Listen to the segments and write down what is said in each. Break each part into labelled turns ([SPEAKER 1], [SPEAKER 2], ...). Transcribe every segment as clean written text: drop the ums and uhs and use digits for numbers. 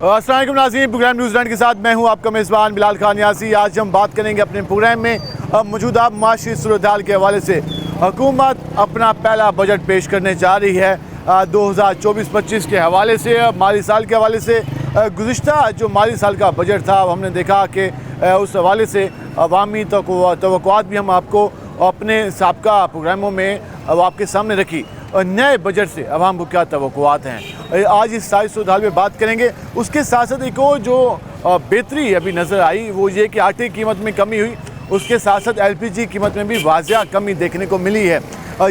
[SPEAKER 1] अस्सलाम वालेकुम नाज़रीन, प्रोग्राम न्यूज़ीलैंड के साथ मैं हूं आपका मेज़बान बिलाल खान यासी। आज हम बात करेंगे अपने प्रोग्राम में मौजूदा माशी सूरत हाल के हवाले से। हुकूमत अपना पहला बजट पेश करने जा रही है 2024-25 के हवाले से, माली साल के हवाले से। गुज़िश्ता जो माली साल का बजट था हमने देखा कि उस हवाले से अवामी तवक्कुआत भी हम आपको अपने साबका प्रोग्रामों में आपके सामने रखी। नए बजट से अवाम को क्या तवक्कुआत हैं, आज इस सारी सूरत हाल में बात करेंगे। उसके साथ साथ एक और जो बेहतरी अभी नज़र आई वो ये कि आटे की कीमत में कमी हुई, उसके साथ साथ LPG कीमत में भी वाज़िया कमी देखने को मिली है।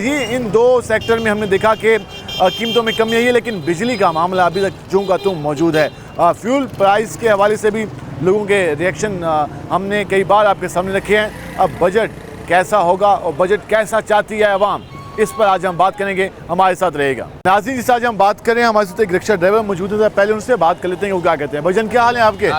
[SPEAKER 1] ये इन दो सेक्टर में हमने देखा कि कीमतों में कमी आई है, लेकिन बिजली का मामला अभी तक चूँ का तुम मौजूद है। फ्यूल प्राइस के हवाले से भी लोगों के रिएक्शन हमने कई बार आपके सामने रखे हैं। अब बजट कैसा होगा और बजट कैसा चाहती है अवाम, इस पर आज हम बात करेंगे, हमारे साथ रहेगा। नाज़रीन, जिस आज हम बात करें, हमारे साथ एक रिक्शा ड्राइवर मौजूद है, पहले उनसे बात कर लेते हैं वो क्या कहते हैं। भजन, क्या हाल है आपके?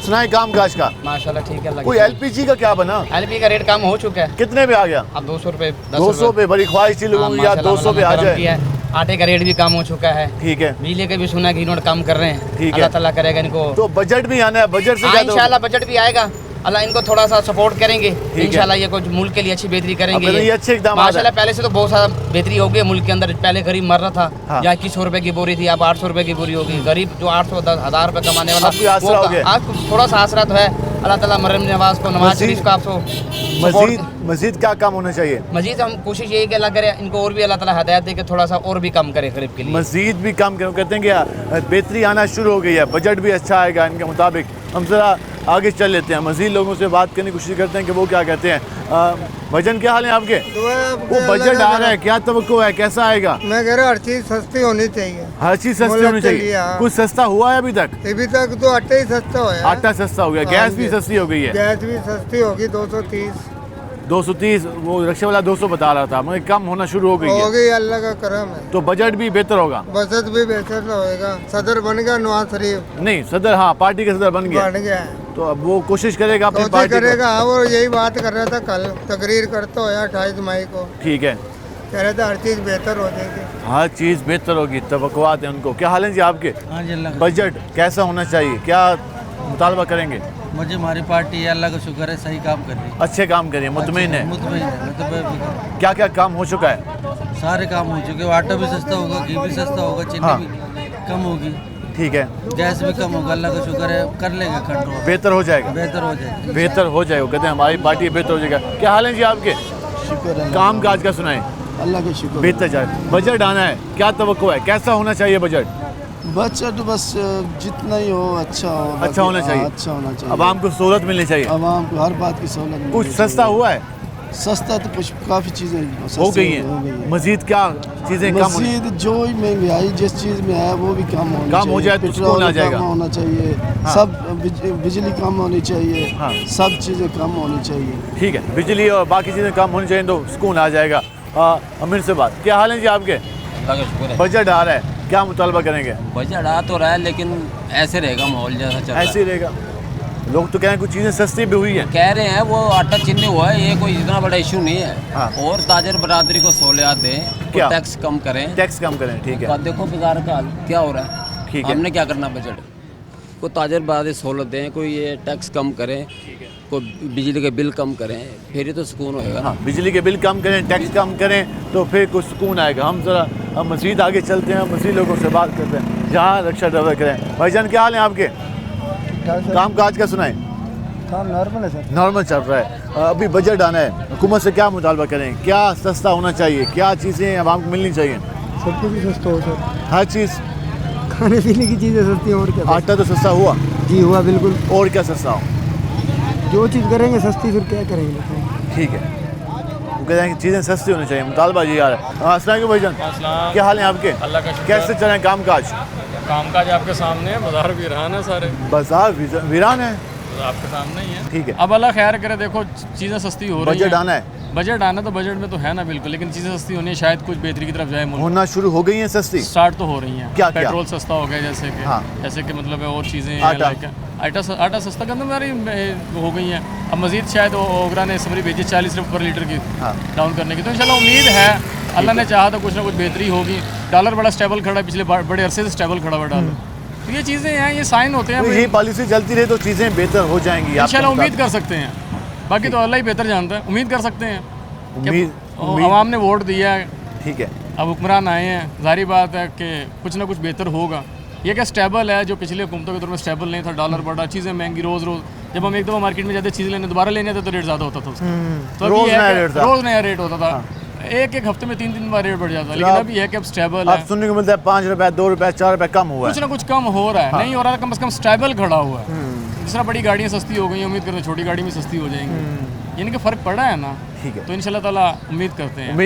[SPEAKER 1] सुनाए काम काज का।
[SPEAKER 2] माशाल्लाह ठीक है।
[SPEAKER 1] कोई LPG का क्या बना?
[SPEAKER 2] LPG का रेट कम हो चुका है।
[SPEAKER 1] कितने पे आ गया?
[SPEAKER 2] अब 200 रुपए।
[SPEAKER 1] 200 पे बड़ी ख्वाहिश थी लोगों की यार 200 पे आ जाए।
[SPEAKER 2] आटे का रेट भी कम हो चुका है।
[SPEAKER 1] ठीक है।
[SPEAKER 2] बिजली के भी सुना कि इन्होंने कम कर रहे हैं।
[SPEAKER 1] ठीक है,
[SPEAKER 2] अल्लाह ताला करेगा इनको।
[SPEAKER 1] तो बजट भी आना है, बजट से
[SPEAKER 2] इंशाल्लाह बजट भी आएगा। अल्लाह इनको थोड़ा सा सपोर्ट करेंगे इंशाल्लाह। ये कुछ मुल्क के लिए अच्छी बेहतरी करेंगे।
[SPEAKER 1] ये अच्छे इक़दाम
[SPEAKER 2] माशाल्लाह पहले से तो बहुत सारा बेहतरी हो गई मुल्क के अंदर। पहले गरीब मर रहा था,
[SPEAKER 1] हाँ।
[SPEAKER 2] या 2100 रुपए की बोरी थी, अब 800 रुपए की बोरी होगी। गरीब जो 800-10,000 रुपए कमाने वाला आज थोड़ा सा आसरा तो है। अल्लाह ताला मरहम नवाज को, नवाज शरीफ को आपको
[SPEAKER 1] मजीद क्या काम होना चाहिए?
[SPEAKER 2] मजीद हम कोशिश यही कि अल्लाह करे इनको और भी अल्लाह ताला हदायत दे के थोड़ा सा और भी कम करे गरीब के लिए।
[SPEAKER 1] मजीद भी कम करें, कहते हैं कि बेहतरी आना शुरू हो गई है, बजट भी अच्छा आएगा इनके मुताबिक। हम जरा आगे चल लेते हैं, मजीद लोगों से बात करने की कोशिश करते हैं कि वो क्या कहते हैं। भजन, क्या हाल है आपके? वो बजट आ रहा है, क्या तवक्को है, कैसा आएगा?
[SPEAKER 3] मैं कह रहा हूँ हर चीज सस्ती होनी चाहिए।
[SPEAKER 1] हर चीज सस्ती होनी चाहिए। कुछ सस्ता हुआ है अभी तक?
[SPEAKER 3] अभी तक तो आटा ही सस्ता हुआ है।
[SPEAKER 1] आटा सस्ता हो गया, गैस भी सस्ती हो गई है।
[SPEAKER 3] गैस भी सस्ती होगी
[SPEAKER 1] 230। वो रिक्शे वाला 200 बता रहा था, मगर कम होना शुरू हो गई है।
[SPEAKER 3] अल्लाह का करम है।
[SPEAKER 1] तो बजट भी बेहतर होगा?
[SPEAKER 3] बजट भी बेहतर होएगा। सदर बन गया नवाज शरीफ।
[SPEAKER 1] नहीं, सदर, हाँ, पार्टी का सदर बन गया
[SPEAKER 3] है।
[SPEAKER 1] तो अब वो कोशिश करेगा अपनी पार्टी
[SPEAKER 3] करेगा। हाँ, वो यही बात कर रहा था कल तकरीर करता हो 28 मई को।
[SPEAKER 1] ठीक है,
[SPEAKER 3] कह रहे थे हर चीज बेहतर हो जाएगी।
[SPEAKER 1] हर चीज बेहतर होगी, तवक्कुआत है उनको। क्या हाल है जी आपके?
[SPEAKER 4] हाँ जी, अल्लाह
[SPEAKER 1] बजट कैसा होना चाहिए, क्या मुतालबा करेंगे?
[SPEAKER 4] मुझे हमारी पार्टी है, अल्लाह का शुक्र है, सही काम कर रही है।
[SPEAKER 1] अच्छे काम करिए, मुतमईन है?
[SPEAKER 4] मुतमईन है, मतलब
[SPEAKER 1] क्या क्या काम हो चुका है?
[SPEAKER 4] सारे काम हो चुके। आटा भी सस्ता होगा, घी भी सस्ता होगा, चीनी
[SPEAKER 1] हाँ।
[SPEAKER 4] भी कम होगी।
[SPEAKER 1] ठीक है,
[SPEAKER 4] गैस भी कम होगा, अल्लाह का शुक्र है, कर लेगा कंट्रोल।
[SPEAKER 1] बेहतर हो जाएगा?
[SPEAKER 4] बेहतर हो जाएगा,
[SPEAKER 1] बेहतर हो जाएगा, कहते हैं हमारी पार्टी बेहतर हो जाएगा। क्या हाल है जी आपके?
[SPEAKER 5] शुक्र है
[SPEAKER 1] काम काज का सुनाए,
[SPEAKER 5] अल्लाह का शुक्र।
[SPEAKER 1] बेहतर जाए। बजट आना है, क्या तवक्को है, कैसा होना चाहिए बजट?
[SPEAKER 5] बजट बस जितना ही हो अच्छा हो,
[SPEAKER 1] अच्छा होना चाहिए।
[SPEAKER 5] अच्छा होना चाहिए।
[SPEAKER 1] आवाम को सहूलत मिलनी चाहिए।
[SPEAKER 5] आवाम को हर बात की सहूलत
[SPEAKER 1] कुछ सस्ता हुआ है?
[SPEAKER 5] सस्ता तो कुछ काफ़ी चीज़ें
[SPEAKER 1] हो गई हैं। मजीद क्या चीज़ें कम?
[SPEAKER 5] मजीद जो ही महंगाई जिस चीज़ में है वो भी कम
[SPEAKER 1] हो जाए तो सुकून आ जाएगा।
[SPEAKER 5] कम होना चाहिए,
[SPEAKER 1] हाँ।
[SPEAKER 5] सब बिजली कम होनी चाहिए,
[SPEAKER 1] हाँ।
[SPEAKER 5] सब चीज़ें कम होनी चाहिए।
[SPEAKER 1] ठीक है, बिजली और बाकी चीज़ें कम होनी चाहिए तो सुकून आ जाएगा। अमीर से बात, क्या हाल है जी आपके?
[SPEAKER 6] अल्लाह का शुक्र है।
[SPEAKER 1] बजट आ रहा है, क्या मुतालबा करेंगे?
[SPEAKER 6] बजट आ तो रहा है, लेकिन ऐसे रहेगा माहौल जैसा चल रहा है।
[SPEAKER 1] ऐसे ही रहेगा। लोग तो कह रहे हैं कुछ चीज़ें सस्ती भी हुई हैं।
[SPEAKER 6] कह रहे हैं वो आटा चीनी हुआ है, ये कोई इतना बड़ा इशू नहीं है।
[SPEAKER 1] हाँ।
[SPEAKER 6] और ताजर बरादरी को सहूलियत दें,
[SPEAKER 1] क्या?
[SPEAKER 6] टैक्स कम करें।
[SPEAKER 1] टैक्स कम करें, ठीक है।
[SPEAKER 6] देखो बाजार का हाल क्या हो रहा है।
[SPEAKER 1] ठीक है।
[SPEAKER 6] हमने क्या करना, बजट को ताजर बरादरी सहूलत दें, कोई ये टैक्स कम करें, कोई बिजली के बिल कम करें, फिर ही तो सुकून होएगा।
[SPEAKER 1] हाँ, बिजली के बिल कम करें, टैक्स कम करें तो फिर कुछ सुकून आएगा। हम ज़रा मज़ीद आगे चलते हैं, मज़ीद लोगों से बात करते हैं जहाँ रिक्शा ड्राइवर करें। भाईजान, क्या हाल है आपके? काम काज का सुनाएं।
[SPEAKER 3] काम नॉर्मल है सर।
[SPEAKER 1] नॉर्मल चल रहा है। अभी बजट आना है, हुकूमत से क्या मुतालबा करें, क्या सस्ता होना चाहिए, क्या चीज़ें आवाम को मिलनी चाहिए?
[SPEAKER 3] सब कुछ सस्ता हो सर।
[SPEAKER 1] हर चीज़,
[SPEAKER 3] खाने पीने की चीज़ें सस्ती और क्या।
[SPEAKER 1] आटा तो सस्ता हुआ?
[SPEAKER 3] जी हुआ बिल्कुल।
[SPEAKER 1] और क्या सस्ता हो?
[SPEAKER 3] जो चीज़ करेंगे सस्ती फिर क्या करेंगे।
[SPEAKER 1] ठीक है, वो कहते हैं कि चीज़ें सस्ती होनी चाहिए, मुतालबा जी यार। हाँ, अस्सलाम वालेकुम भाईजान, क्या हाल है आपके?
[SPEAKER 7] अल्लाह का शुक्र।
[SPEAKER 1] कैसे चल रहे हैं काम काज?
[SPEAKER 7] कामकाज आपके सामने है, बाजार वीरान है सारे।
[SPEAKER 1] बाजार वीरान है?
[SPEAKER 7] आपके सामने ही है।
[SPEAKER 1] ठीक है।
[SPEAKER 7] अब अल्लाह खैर करे, देखो चीज़ें सस्ती हो रही हैं।
[SPEAKER 1] बजट आना है,
[SPEAKER 7] बजट आना तो बजट में तो है ना बिल्कुल, लेकिन चीज़ें सस्ती होनी है, शायद कुछ बेहतरी की तरफ जाए मुल्क।
[SPEAKER 1] होना शुरू हो गई हैं सस्ती?
[SPEAKER 7] स्टार्ट तो हो रही हैं।
[SPEAKER 1] क्या
[SPEAKER 7] पेट्रोल सस्ता हो गया, जैसे कि
[SPEAKER 1] हाँ।
[SPEAKER 7] जैसे कि मतलब और चीज़ें
[SPEAKER 1] आटा।
[SPEAKER 7] आटा सस्ता करने वाली हो गई हैं। अब मजीद शायद ओगरा ने समरी भेजी 40 रुपये पर लीटर की
[SPEAKER 1] हाँ।
[SPEAKER 7] डाउन करने की, तो इंशाल्लाह उम्मीद है अल्लाह ने चाहा तो कुछ ना कुछ बेहतरी होगी। डॉलर बड़ा स्टेबल खड़ा है, पिछले बड़े अरसे से स्टेबल खड़ा हुआ डॉलर। तो ये चीज़ें हैं, ये साइन होते हैं।
[SPEAKER 1] तो यही पॉलिसी चलती रहे तो चीज़ें बेहतर हो जाएंगी।
[SPEAKER 7] इंशाल्लाह उम्मीद कर सकते हैं, बाकी तो अल्लाह ही बेहतर जानता है। उम्मीद कर सकते हैं, आवाम ने वोट दिया है,
[SPEAKER 1] ठीक है।
[SPEAKER 7] अब हुक्मरान आए हैं, जाहिर बात है कि कुछ ना कुछ बेहतर होगा। ये क्या स्टेबल है, जो पिछले हुकूमतों के दौर में स्टेबल नहीं था, डॉलर बढ़ा, चीज़ें महंगी रोज़ रोज़। जब हम एक दफ़ा मार्केट में जाते चीज़ लेने, दोबारा लेने थे तो रेट ज़्यादा होता था उसका, तो
[SPEAKER 1] रोज़ नया
[SPEAKER 7] रेट होता था। एक हफ्ते में 3 बार रेट बढ़ जाता है। लेकिन अभी है कि अब स्टेबल है,
[SPEAKER 1] अब सुनने को मिलता है 5 रुपए 2 रुपए 4 रुपए कम हुआ है,
[SPEAKER 7] कुछ ना कुछ कम हो रहा है। नहीं हो रहा था, कम से कम स्टेबल खड़ा हुआ है। जिस तरह बड़ी गाड़ियाँ सस्ती हो गई, उम्मीद करते हैं छोटी गाड़ी में सस्ती हो जाएंगी, यानी कि फ़र्क पड़ा है ना।
[SPEAKER 1] ठीक है,
[SPEAKER 7] तो इंशाल्लाह ताला उम्मीद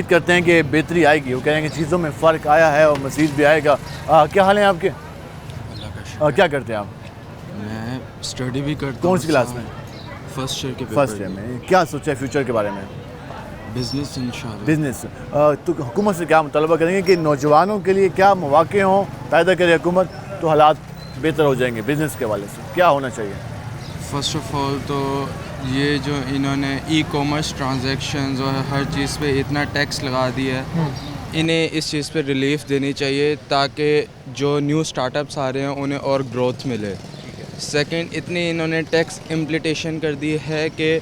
[SPEAKER 7] करते हैं
[SPEAKER 1] कि बेहतरी आएगी। वो कह रहे हैं कि चीज़ों में फ़र्क आया है और मज़ीद भी आएगा। क्या हाल है आपके? क्या करते हैं आप?
[SPEAKER 5] मैं स्टडी भी करता हूँ।
[SPEAKER 1] कौन सी क्लास में?
[SPEAKER 5] फर्स्ट ईयर के
[SPEAKER 1] फर्स्ट ईयर में। क्या सोचा है फ्यूचर के बारे में?
[SPEAKER 5] बिजनेस इंशाल्लाह।
[SPEAKER 1] बिजनेस। तो हुकूमत से क्या मुतालबा करेंगे कि नौजवानों के लिए क्या मौके हों, पैदा करे हुकूमत, तो हालात बेहतर हो जाएंगे? बिज़नेस के हवाले से क्या होना चाहिए?
[SPEAKER 5] फर्स्ट ऑफ ऑल तो ये जो इन्होंने ई कॉमर्स ट्रांजैक्शंस और हर चीज़ पे इतना टैक्स लगा दिया है, इन्हें इस चीज़ पे रिलीफ देनी चाहिए ताकि जो न्यू स्टार्टअप्स आ रहे हैं उन्हें और ग्रोथ मिले। सेकंड, इतनी इन्होंने टैक्स इम्प्लीटेशन कर दी है कि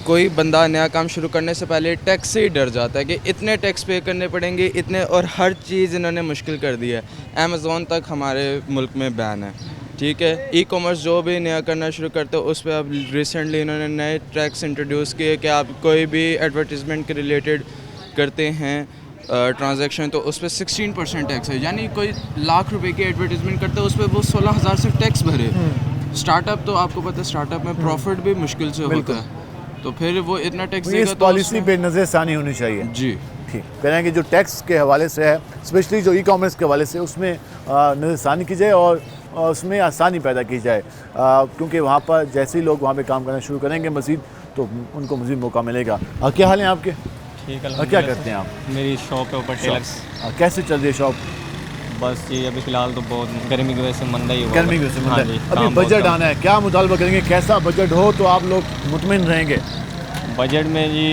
[SPEAKER 5] कोई बंदा नया काम शुरू करने से पहले टैक्स से ही डर जाता है कि इतने टैक्स पे करने पड़ेंगे, इतने, और हर चीज़ इन्होंने मुश्किल कर दी है। अमेज़ॉन तक हमारे मुल्क में बैन है, ठीक है। ई कॉमर्स जो भी नया करना शुरू करते हो उस पर अब रिसेंटली इन्होंने नए टैक्स इंट्रोड्यूस किए कि आप कोई भी एडवर्टीज़मेंट के रिलेटेड करते हैं ट्रांजैक्शन, तो उस पर 16% टैक्स है। यानी कोई लाख रुपए की एडवर्टीज़मेंट करते है उस पर वो 16,000 से टैक्स भरे। स्टार्टअप तो आपको पता है स्टार्टअप में प्रॉफिट भी मुश्किल से होता है, तो फिर वो इतना टैक्स देगा।
[SPEAKER 1] इस पॉलिसी पे नज़रसानी होनी चाहिए।
[SPEAKER 5] जी
[SPEAKER 1] ठीक, कह रहे हैं कि जो टैक्स के हवाले से है, स्पेशली जो ई कॉमर्स के हवाले से, उसमें नज़रसानी की जाए और उसमें आसानी पैदा की जाए, क्योंकि वहाँ पर जैसे ही लोग वहाँ पे काम करना शुरू करेंगे मज़ीद, तो उनको मज़ीद मौका मिलेगा। क्या हाल है आपके?
[SPEAKER 8] ठीक है।
[SPEAKER 1] क्या करते हैं आप?
[SPEAKER 8] मेरी शॉप है ऊपर टेलर्स।
[SPEAKER 1] कैसे चल रही है शॉप?
[SPEAKER 8] बस ये अभी फ़िलहाल तो बहुत गर्मी की वजह से मंदा ही हुआ।
[SPEAKER 1] गर्मी की वजह से मंदा है।
[SPEAKER 8] हाँ,
[SPEAKER 1] अभी बजट आना है, क्या मुतालबा करेंगे, कैसा बजट हो तो आप लोग मुतमिन रहेंगे?
[SPEAKER 8] बजट में जी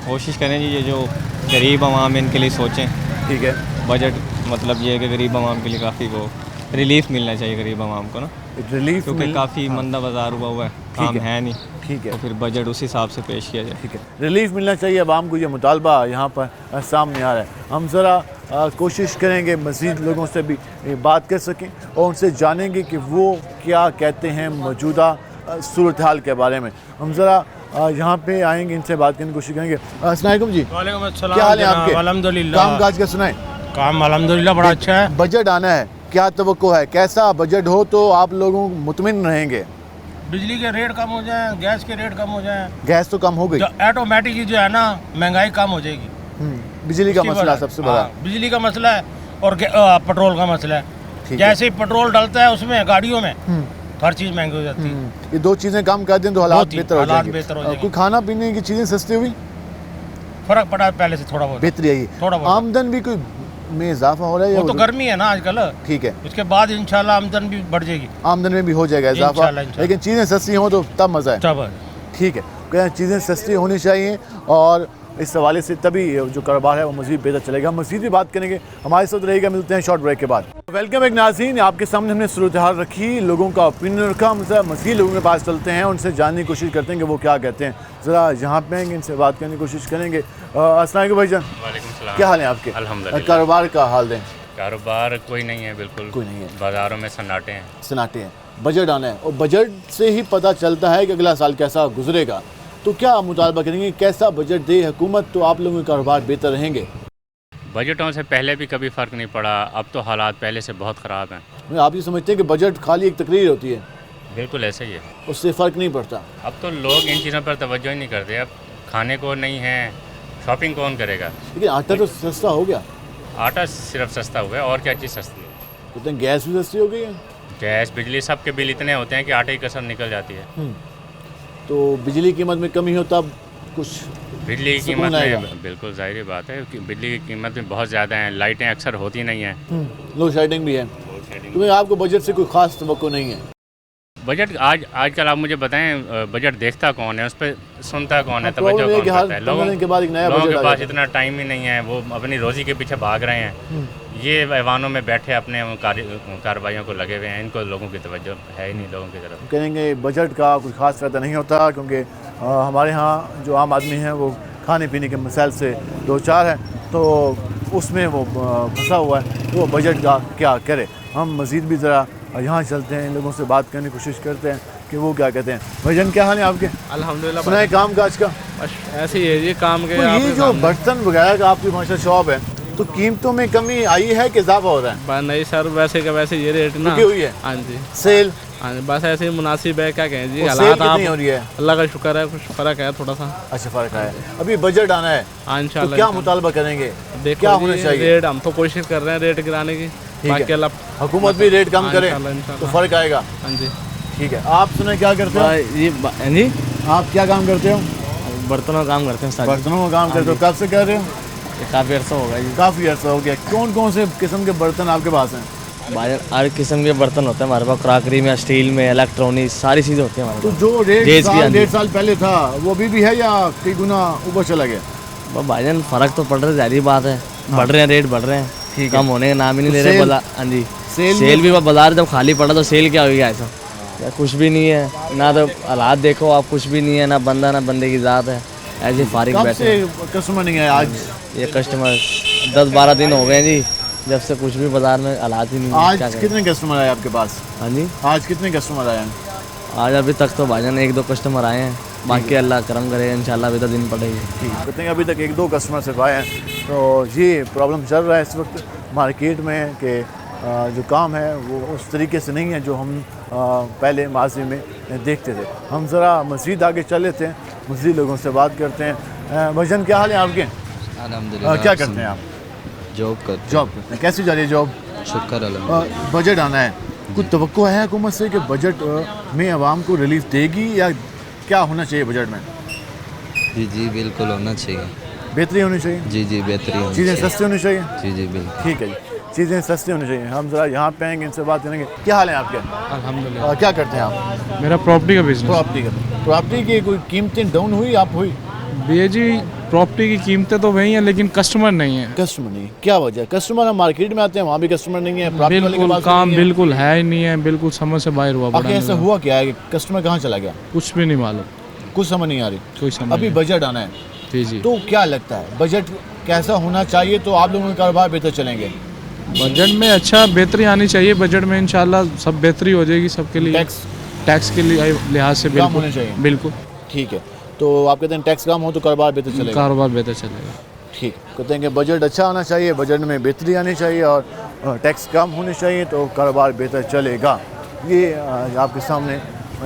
[SPEAKER 8] कोशिश करें जी, ये जो गरीब आवाम है इनके लिए सोचें।
[SPEAKER 1] ठीक है,
[SPEAKER 8] बजट मतलब ये है कि गरीब आवाम के लिए काफ़ी वो रिलीफ मिलना चाहिए गरीब आवाम को ना,
[SPEAKER 1] रिलीफ,
[SPEAKER 8] क्योंकि काफ़ी मंदा बाज़ार हुआ है, काम है नहीं।
[SPEAKER 1] ठीक है,
[SPEAKER 8] तो फिर बजट उस हिसाब से पेश किया जाए।
[SPEAKER 1] ठीक है, रिलीफ मिलना चाहिए आवाम को, ये मुतालबा यहाँ पर सामने आ रहा है। हम ज़रा कोशिश करेंगे मज़ीद लोगों से भी बात कर सकें और उनसे जानेंगे कि वो क्या कहते हैं मौजूदा सूरत हाल के बारे में। हम ज़रा यहाँ पे आएंगे, इनसे बात करने की कोशिश करेंगे। अस्सलाम वालेकुम जी।
[SPEAKER 9] वालेकुम अस्सलाम।
[SPEAKER 1] क्या हाल है आपके?
[SPEAKER 9] अल्हम्दुलिल्लाह।
[SPEAKER 1] काम काज का सुनाएं।
[SPEAKER 9] काम अल्हम्दुलिल्लाह बड़ा अच्छा है।
[SPEAKER 1] बजट आना है, क्या तवक्को है, कैसा बजट हो तो आप लोगों मुतमिन रहेंगे?
[SPEAKER 9] बिजली के रेट कम हो जाएं, गैस के रेट कम हो जाएं।
[SPEAKER 1] गैस तो कम हो गई,
[SPEAKER 9] जो ऑटोमेटिक जो है ना, महंगाई कम हो जाएगी।
[SPEAKER 1] बिजली का मसला सबसे बड़ा।
[SPEAKER 9] बिजली का मसला है और पेट्रोल का मसला है। जैसे ही पेट्रोल डलता है उसमें गाड़ियों में हर चीज़ महंगी हो जाती है।
[SPEAKER 1] ये दो चीज़ें कम कर दें तो हालात बेहतर हो जाएंगे।
[SPEAKER 9] जाएंगे।
[SPEAKER 1] कोई खाना पीने की चीज़ें सस्ती हुई,
[SPEAKER 9] फर्क पड़ा है पहले से थोड़ा बहुत।
[SPEAKER 1] बेहतरी आई।
[SPEAKER 9] थोड़ा बहुत
[SPEAKER 1] आमदन भी कोई में इजाफा हो रहा है या
[SPEAKER 9] वो तो गर्मी है ना आजकल।
[SPEAKER 1] ठीक है,
[SPEAKER 9] उसके बाद इंशाल्लाह आमदन भी बढ़ जाएगी।
[SPEAKER 1] आमदन में भी हो जाएगा इजाफा,
[SPEAKER 9] इंशाल्लाह।
[SPEAKER 1] लेकिन चीज़ें सस्ती हों तो तब मज़ा है। ठीक है, क्या चीज़ें सस्ती होनी चाहिए और इस हवाले से तभी जो कारोबार है वो मज़ीद बेहतर चलेगा। हम मज़ीद भी बात करेंगे, हमारे साथ रहेगा। मिलते हैं शॉर्ट ब्रेक के बाद। वेलकम एक नाज़रीन, आपके सामने हमने सूरत हाल रखी, लोगों का ओपिनियन रखा। हम मज़ीद लोगों के पास चलते हैं, उनसे जानने की कोशिश करते हैं कि वो क्या कहते हैं। ज़रा यहाँ पे आएंगे, इनसे बात करने की कोशिश करेंगे। अस्सलाम वालेकुम भाईजान।
[SPEAKER 10] वालेकुम सलाम।
[SPEAKER 1] क्या हाल है आपके?
[SPEAKER 10] अल्हम्दुलिल्लाह।
[SPEAKER 1] कारोबार का हाल दें।
[SPEAKER 10] कारोबार कोई नहीं है, बिल्कुल
[SPEAKER 1] कोई नहीं है,
[SPEAKER 10] बाज़ारों में सन्नाटे हैं।
[SPEAKER 1] सन्नाटे हैं। बजट आना है और बजट से ही पता चलता है कि अगला साल कैसा गुजरेगा। तो क्या मुतालबा करेंगे, कैसा बजट दे हुकूमत तो आप लोगों के कारोबार बेहतर रहेंगे?
[SPEAKER 10] बजटों से पहले भी कभी फ़र्क नहीं पड़ा, अब तो हालात पहले से बहुत ख़राब हैं।
[SPEAKER 1] आप ये समझते हैं कि बजट खाली एक तकरीर होती है?
[SPEAKER 10] बिल्कुल ऐसा ही है,
[SPEAKER 1] उससे फ़र्क नहीं पड़ता।
[SPEAKER 10] अब तो लोग इन चीज़ों पर तवज्जो ही नहीं करते। अब खाने को नहीं है, शॉपिंग कौन करेगा?
[SPEAKER 1] लेकिन आटा तो सस्ता हो गया।
[SPEAKER 10] आटा सिर्फ सस्ता हुआ है, और क्या चीज़ सस्ती है?
[SPEAKER 1] तो गैस भी सस्ती हो गई है।
[SPEAKER 10] गैस, बिजली, सब के बिल इतने होते हैं कि आटे की कसर निकल जाती है।
[SPEAKER 1] तो बिजली की कीमत में कमी हो तब कुछ
[SPEAKER 10] बिजली की कीमत में बिल्कुल ज़ाहिर बात है कि बिजली की कीमत में बहुत ज़्यादा है, लाइटें अक्सर होती नहीं हैं,
[SPEAKER 1] लोड शेडिंग भी है। तो आपको बजट से कोई ख़ास तवक्को नहीं है?
[SPEAKER 10] बजट आजकल आप मुझे बताएं, बजट देखता कौन है, उस पर सुनता कौन है,
[SPEAKER 1] प्रॉब्लम
[SPEAKER 10] तवज्जो
[SPEAKER 1] ये
[SPEAKER 10] कौन
[SPEAKER 1] कि हर
[SPEAKER 10] करता है?
[SPEAKER 1] 15 दिन के बाद एक नया
[SPEAKER 10] लोगों
[SPEAKER 1] बजट
[SPEAKER 10] के
[SPEAKER 1] आ
[SPEAKER 10] पास
[SPEAKER 1] जाता है।
[SPEAKER 10] इतना टाइम ही नहीं है, वो अपनी रोज़ी के पीछे भाग रहे हैं। ये ऐवानों में बैठे अपने कार्रवाइयों को लगे हुए हैं, इनको लोगों की तवज्जो है ही नहीं लोगों की तरफ।
[SPEAKER 1] कहेंगे बजट का कुछ खास फ़ायदा नहीं होता, क्योंकि हमारे यहाँ जो आम आदमी है वो खाने पीने के मसाइल से दो चार है, तो उसमें वो फंसा हुआ है, तो वो बजट का क्या करे। हम मज़ीद भी ज़रा यहाँ चलते हैं, इन लोगों से बात करने की कोशिश करते हैं कि वो क्या कहते हैं। भाईजान क्या हाल है आपके?
[SPEAKER 7] अल्हम्दुलिल्लाह।
[SPEAKER 1] सुना है काम काज का?
[SPEAKER 7] ऐसे ही है जी काम के।
[SPEAKER 1] तो ये जो बर्तन वगैरह का आपकी माशा शॉप है, तो कीमतों में कमी आई है कि इजाफा हो रहा है?
[SPEAKER 7] नहीं सर, वैसे का वैसे ये रेट ना
[SPEAKER 1] हुई है।
[SPEAKER 7] हाँ जी,
[SPEAKER 1] सेल
[SPEAKER 7] हाँ जी, बस ऐसे ही मुनासिब है, क्या कहें जी,
[SPEAKER 1] सेल
[SPEAKER 7] हालात आप
[SPEAKER 1] कितनी हो रही है?
[SPEAKER 7] अल्लाह का शुक्र है, कुछ फ़र्क है थोड़ा सा।
[SPEAKER 1] अच्छा, फ़र्क है। अभी बजट आना है,
[SPEAKER 7] हाँ
[SPEAKER 1] तो
[SPEAKER 7] इंशाल्लाह।
[SPEAKER 1] क्या मुतालबा करेंगे,
[SPEAKER 7] देखो
[SPEAKER 1] क्या
[SPEAKER 7] जी,
[SPEAKER 1] होना चाहिए?
[SPEAKER 7] रेट हम तो कोशिश कर रहे हैं रेट गिराने की, बाकी अल्लाह
[SPEAKER 1] हुकूमत भी रेट कम
[SPEAKER 7] हाँ,
[SPEAKER 1] करे
[SPEAKER 7] इंशाल्लाह।
[SPEAKER 1] तो फ़र्क आएगा।
[SPEAKER 7] हाँ जी,
[SPEAKER 1] ठीक है। आप सुने क्या करते हो?
[SPEAKER 7] जी
[SPEAKER 1] आप क्या काम करते हो?
[SPEAKER 7] बर्तनों का काम करते हैं सारे।
[SPEAKER 1] बर्तनों का काम करते हो, कब से कर रहे हो?
[SPEAKER 7] काफ़ी अर्सा हो गया जी।
[SPEAKER 1] काफ़ी अर्सा हो गया। कौन कौन से किस्म के बर्तन आपके पास हैं?
[SPEAKER 7] बाजार हर किस्म के बर्तन होते हैं हमारे पास, क्रॉकरी में, स्टील में, इलेक्ट्रॉनिक, सारी चीज़ें होती हैं हमारे
[SPEAKER 1] तो जो रेट
[SPEAKER 7] जेज भी, हाँ जी।
[SPEAKER 1] 1.5 साल पहले था वो अभी भी है या कई गुना ऊपर चला गया?
[SPEAKER 7] पास। भाईजान फ़र्क तो पड़ रहा है, जाहिर बात है, बढ़ रहे हैं रेट, बढ़ रहे हैं,
[SPEAKER 1] ठीक है।
[SPEAKER 7] कम होने का नाम ही नहीं
[SPEAKER 1] तो
[SPEAKER 7] ले रहे
[SPEAKER 1] सेल-
[SPEAKER 7] बाजार। हाँ जी,
[SPEAKER 1] सेल
[SPEAKER 7] सेल भी बाजार जब खाली पड़ा तो सेल क्या हो गया ऐसा? या कुछ भी नहीं है ना, तो हालात देखो आप, कुछ भी नहीं है, ना बंदा ना बंदे की ज़ात है, ऐसे फारिग
[SPEAKER 1] कब
[SPEAKER 7] बैठे
[SPEAKER 1] से
[SPEAKER 7] हैं।
[SPEAKER 1] कस्टमर नहीं है आज?
[SPEAKER 7] ये कस्टमर 10-12 दिन हो गए हैं जी, जब से कुछ भी बाजार में हालात ही नहीं है,
[SPEAKER 1] आज
[SPEAKER 7] क्या करें।
[SPEAKER 1] कितने कस्टमर आए आपके पास?
[SPEAKER 7] हाँ जी,
[SPEAKER 1] आज कितने कस्टमर आए हैं?
[SPEAKER 7] आज अभी तक तो भाईजान 1-2 कस्टमर आए हैं, बाकी अल्लाह करम करे, इंशाल्लाह अभी तो दिन पड़ेगी।
[SPEAKER 1] ठीक, कहते हैं अभी तक 1-2 कस्टमर सिर्फ आए हैं। तो ये प्रॉब्लम चल रहा है इस वक्त मार्केट में कि जो काम है वो उस तरीके से नहीं है जो हम पहले माजी में देखते थे। हम ज़रा मज़ीद आगे चल लेते हैं, मज़ीद लोगों से बात करते हैं। भाईजान क्या हाल है आपके?
[SPEAKER 6] अल्हम्दुलिल्लाह।
[SPEAKER 1] क्या करते हैं आप?
[SPEAKER 6] जॉब करते
[SPEAKER 1] जॉब करते हैं। कैसी जा रही है जॉब?
[SPEAKER 6] शुक्र अल्हम्दुलिल्लाह।
[SPEAKER 1] बजट आना है, कुछ तवक्को है हुकूमत से कि बजट में आवाम को रिलीफ देगी, या क्या होना चाहिए बजट में?
[SPEAKER 6] जी जी बिल्कुल होना चाहिए।
[SPEAKER 1] बेहतरी होनी चाहिए,
[SPEAKER 6] जी जी बेहतरीन
[SPEAKER 1] चीज़ें सस्ती होनी चाहिए।
[SPEAKER 6] जी जी बिल्कुल।
[SPEAKER 1] ठीक है जी, चीज़ें सस्ती होनी चाहिए। हम ज़रा यहाँ पे आएंगे, इनसे बात करेंगे। क्या हाल है आपके?
[SPEAKER 7] अल्हम्दुलिल्लाह।
[SPEAKER 1] क्या करते हैं आप?
[SPEAKER 7] मेरा प्रॉपर्टी का बिजनेस।
[SPEAKER 1] प्रॉपर्टी की कोई कीमतें डाउन हुई, आप हुई?
[SPEAKER 7] भैया जी प्रॉपर्टी की कीमतें तो वही हैं, लेकिन कस्टमर नहीं है।
[SPEAKER 1] कस्टमर नहीं, क्या वजह? कस्टमर हम मार्केट में आते हैं, वहाँ भी कस्टमर नहीं है, प्रॉपर्टी वाले के
[SPEAKER 7] बिल्कुल
[SPEAKER 1] पास
[SPEAKER 7] काम
[SPEAKER 1] नहीं है।
[SPEAKER 7] बिल्कुल है ही नहीं है, बिल्कुल समझ से बाहर हुआ।
[SPEAKER 1] आखिर ऐसा हुआ क्या है कि कस्टमर कहाँ चला गया?
[SPEAKER 7] कुछ भी नहीं मालूम,
[SPEAKER 1] कुछ समझ नहीं आ रही।
[SPEAKER 7] कोई समझ
[SPEAKER 1] अभी
[SPEAKER 7] नहीं।
[SPEAKER 1] बजट आना है,
[SPEAKER 7] जी जी,
[SPEAKER 1] तो क्या लगता है बजट कैसा होना चाहिए तो आप लोगों के कारोबार बेहतर चलेंगे?
[SPEAKER 7] बजट में अच्छा बेहतरी आनी चाहिए, बजट में इंशाल्लाह सब बेहतरी हो जाएगी सबके लिए। टैक्स के लिए लिहाज से
[SPEAKER 1] कम होने चाहिए।
[SPEAKER 7] बिल्कुल
[SPEAKER 1] ठीक है, तो आप कहते हैं टैक्स कम हो तो कारोबार बेहतर चलेगा।
[SPEAKER 7] कारोबार बेहतर चलेगा।
[SPEAKER 1] ठीक, कहते हैं कि बजट अच्छा होना चाहिए, बजट में बेहतरी आनी चाहिए और टैक्स कम होनी चाहिए तो कारोबार बेहतर चलेगा। ये आपके सामने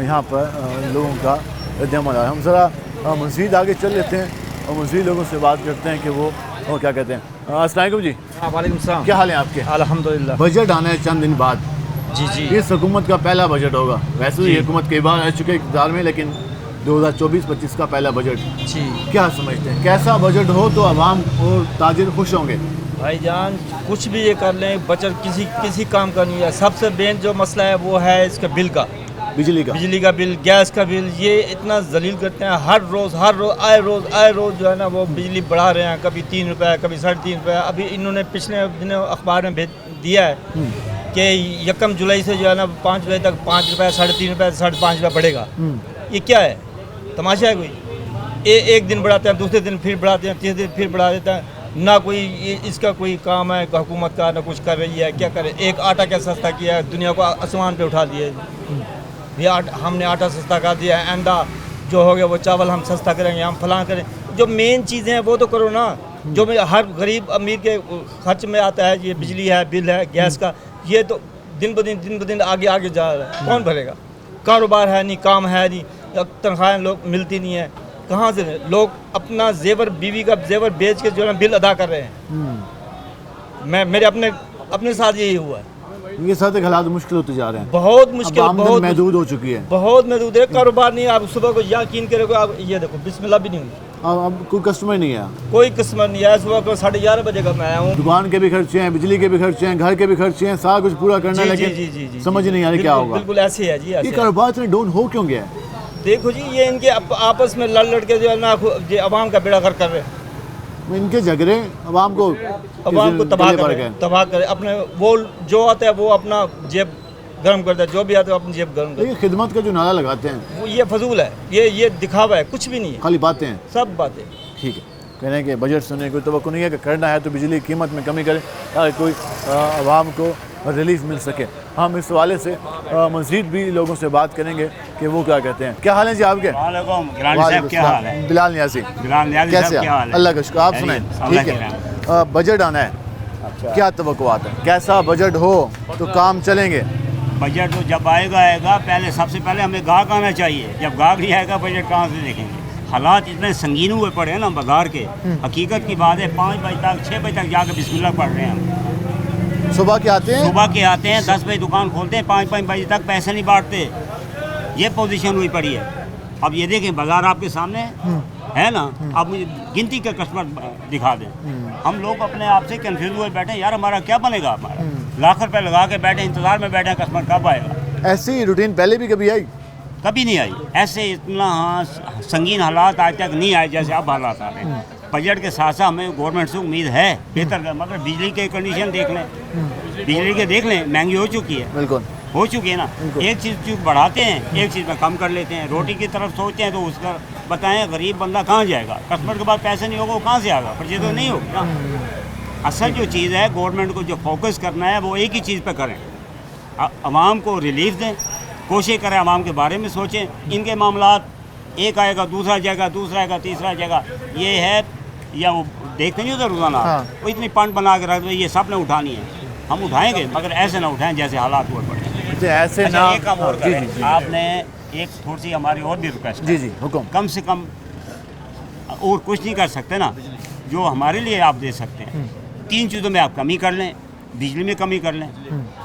[SPEAKER 1] यहाँ पर लोगों का रद्द-ए-अमल है। हम ज़रा मज़ीद आगे चल लेते हैं और मज़ीद लोगों से बात करते हैं कि वो क्या कहते हैं। अस्सलाम वालेकुम जी।
[SPEAKER 9] वालेकुम सलाम।
[SPEAKER 1] क्या हाल है आपके?
[SPEAKER 9] अल्हम्दुलिल्लाह।
[SPEAKER 1] बजट आना है चंद दिन बाद।
[SPEAKER 9] जी जी।
[SPEAKER 1] इस हुकूमत का पहला बजट होगा। वैसे तो ये हुकूमत कई बार आ चुके हैं इक़्तिदार में, लेकिन 2024-25 का पहला बजट
[SPEAKER 9] जी
[SPEAKER 1] क्या समझते हैं? कैसा बजट हो तो आवाम और ताजिर खुश होंगे?
[SPEAKER 11] भाईजान कुछ भी ये कर लें, बचत किसी काम का नहीं है। सबसे मेन जो मसला है वो है इसका बिल का, बिजली का बिल, गैस का बिल। ये इतना जलील करते हैं, हर रोज़ आए रोज़ जो है ना वो बिजली बढ़ा रहे हैं, कभी 3 रुपये, कभी 3.5 रुपये। अभी इन्होंने पिछले दिनों अखबार में भेज दिया है कि 1 जुलाई से जो है ना 5 बजे तक 5 रुपये, 3.5 रुपये, 5.5 रुपये बढ़ेगा। ये क्या है? तमाशा है कोई? एक दिन बढ़ाते हैं, दूसरे दिन फिर बढ़ाते हैं, तीसरे दिन फिर बढ़ा देते हैं। ना कोई इसका कोई काम है हुकूमत का, ना कुछ कर रही है। क्या करे? एक आटा क्या सस्ता किया है, दुनिया को आसमान पे उठा दिए। ये हमने आटा सस्ता कर दिया है, आइंदा जो हो गया वो चावल हम सस्ता करेंगे, हम फलां करें। जो मेन चीज़ें हैं वो तो करो ना, जो हर गरीब अमीर के खर्च में आता है। ये बिजली है, बिल है, गैस का, ये तो दिन ब दिन आगे जा रहा है। कौन भरेगा? कारोबार है नहीं, काम है नहीं, तनख्वाहें लोग मिलती नहीं है। कहाँ से लोग अपना जेवर, बीवी का जेवर बेच के जो है बिल अदा कर रहे हैं। मेरे अपने साथ यही हुआ है।
[SPEAKER 1] ये साथ हालात मुश्किल होते जा रहे हैं,
[SPEAKER 11] बहुत मुश्किल, बहुत
[SPEAKER 1] महदूद हो चुकी है,
[SPEAKER 11] बहुत महदूद है। कारोबार नहीं, आप सुबह को यकीन करोगे, आप ये देखो बिस्मिल्लाह भी नहीं हुई।
[SPEAKER 1] अब कोई कस्टमर नहीं है,
[SPEAKER 11] कोई कस्टमर नहीं आया। सुबह को 11:30 बजे का मैं आया हूँ।
[SPEAKER 1] दुकान के भी खर्चे हैं, बिजली के भी खर्चे हैं, घर के भी खर्चे हैं, सारा कुछ पूरा करना है, लेकिन समझ नहीं आ रही क्या होगा।
[SPEAKER 11] बिल्कुल ऐसे है जी,
[SPEAKER 1] ये कारोबार इतने डाउन हो क्यों गया है?
[SPEAKER 11] देखो जी, ये इनके आपस में लड़ लड़ के जो है ना अवाम का बेड़ा कर रहे हैं।
[SPEAKER 1] इनके झगड़े अवाम को
[SPEAKER 11] तबाह करे। अपने वो जो आता है वो अपना जेब गर्म करता है, जो भी आता है अपनी जेब गर्म करता है।
[SPEAKER 1] खिदमत का जो नारा लगाते हैं
[SPEAKER 11] वो ये फजूल है, ये दिखावा है, कुछ भी नहीं है,
[SPEAKER 1] खाली बातें हैं,
[SPEAKER 11] सब बातें।
[SPEAKER 1] ठीक है, कह रहे हैं कि बजट सुनने कोई तवक्को नहीं है कि करना है तो बिजली की कीमत में कमी करें ताकि कोई आवाम को रिलीफ मिल सके। हम इस हवाले से मज़ीद भी लोगों से बात करेंगे कि वो क्या कहते हैं। क्या हाल है जी आपके?
[SPEAKER 12] क्या हाल है?
[SPEAKER 1] बिलाल नियाज़ी, कैसे? अल्लाह का शुक्र। आप सुनाएं, ठीक है। बजट आना है, क्या तवक्कुआत है? कैसा बजट हो तो काम चलेंगे?
[SPEAKER 12] बजट तो जब आएगा पहले सबसे पहले हमें गाहक आना चाहिए। जब गाहक नहीं आएगा बजट कहाँ से देखेंगे? हालात इतने संगीन हुए पड़े हैं ना बाजार के। हकीकत की बात है, 5 बजे तक 6 बजे तक जाकर बिस्मिल्लाह पढ़ रहे हैं हम।
[SPEAKER 1] सुबह के आते हैं,
[SPEAKER 12] 10 बजे दुकान खोलते हैं, 5 बजे तक पैसे नहीं बांटते। ये पोजीशन हुई पड़ी है। अब ये देखें बाजार आपके सामने है ना, आप मुझे गिनती के कस्टमर दिखा दें। हम लोग अपने आप से कंफ्यूज हुए बैठे, यार हमारा क्या बनेगा? हमारा लाख रुपए लगा के बैठे, इंतजार में बैठे, कस्टमर कब आएगा?
[SPEAKER 1] ऐसी रूटीन पहले भी कभी आई?
[SPEAKER 12] कभी नहीं आई। ऐसे इतना संगीन हालात आज तक नहीं आए जैसे अब हालात आ रहे हैं। बजट के साथ साथ हमें गवर्नमेंट से उम्मीद है बेहतर का, मगर बिजली के कंडीशन देख लें, बिजली के देख लें, महंगी हो चुकी है,
[SPEAKER 1] बिल्कुल
[SPEAKER 12] हो चुकी है ना। एक चीज़ बढ़ाते हैं, एक चीज़ में कम कर लेते हैं। रोटी की तरफ सोचते हैं तो उसका बताएं, गरीब बंदा कहाँ जाएगा? कस्टमर के पास पैसे नहीं होगा, वो कहाँ से आएगा? परचेज तो नहीं होगी ना। असल जो चीज़ है, गवर्नमेंट को जो फोकस करना है वो एक ही चीज़ पे करें, आवाम को रिलीफ दें, कोशिश करें आवाम के बारे में सोचें। इनके मामलात एक आएगा, दूसरा जाएगा, दूसरा आएगा, तीसरा जाएगा, ये है या वो देखते नहीं होता रोज़ाना। वो इतनी पंड बना के रख दो, ये सब ने उठानी है, हम उठाएंगे, मगर ऐसे ना उठाएं जैसे हालात हुए पड़े।
[SPEAKER 1] ऐसे ना
[SPEAKER 12] एक काम और करें, आपने एक थोड़ी सी हमारी और भी रिक्वेस्ट है।
[SPEAKER 1] जी हुकुम।
[SPEAKER 12] कम से कम और कुछ नहीं कर सकते ना, जो हमारे लिए आप दे सकते हैं। 3 चीज़ों में आप कमी कर लें, बिजली में कमी कर लें,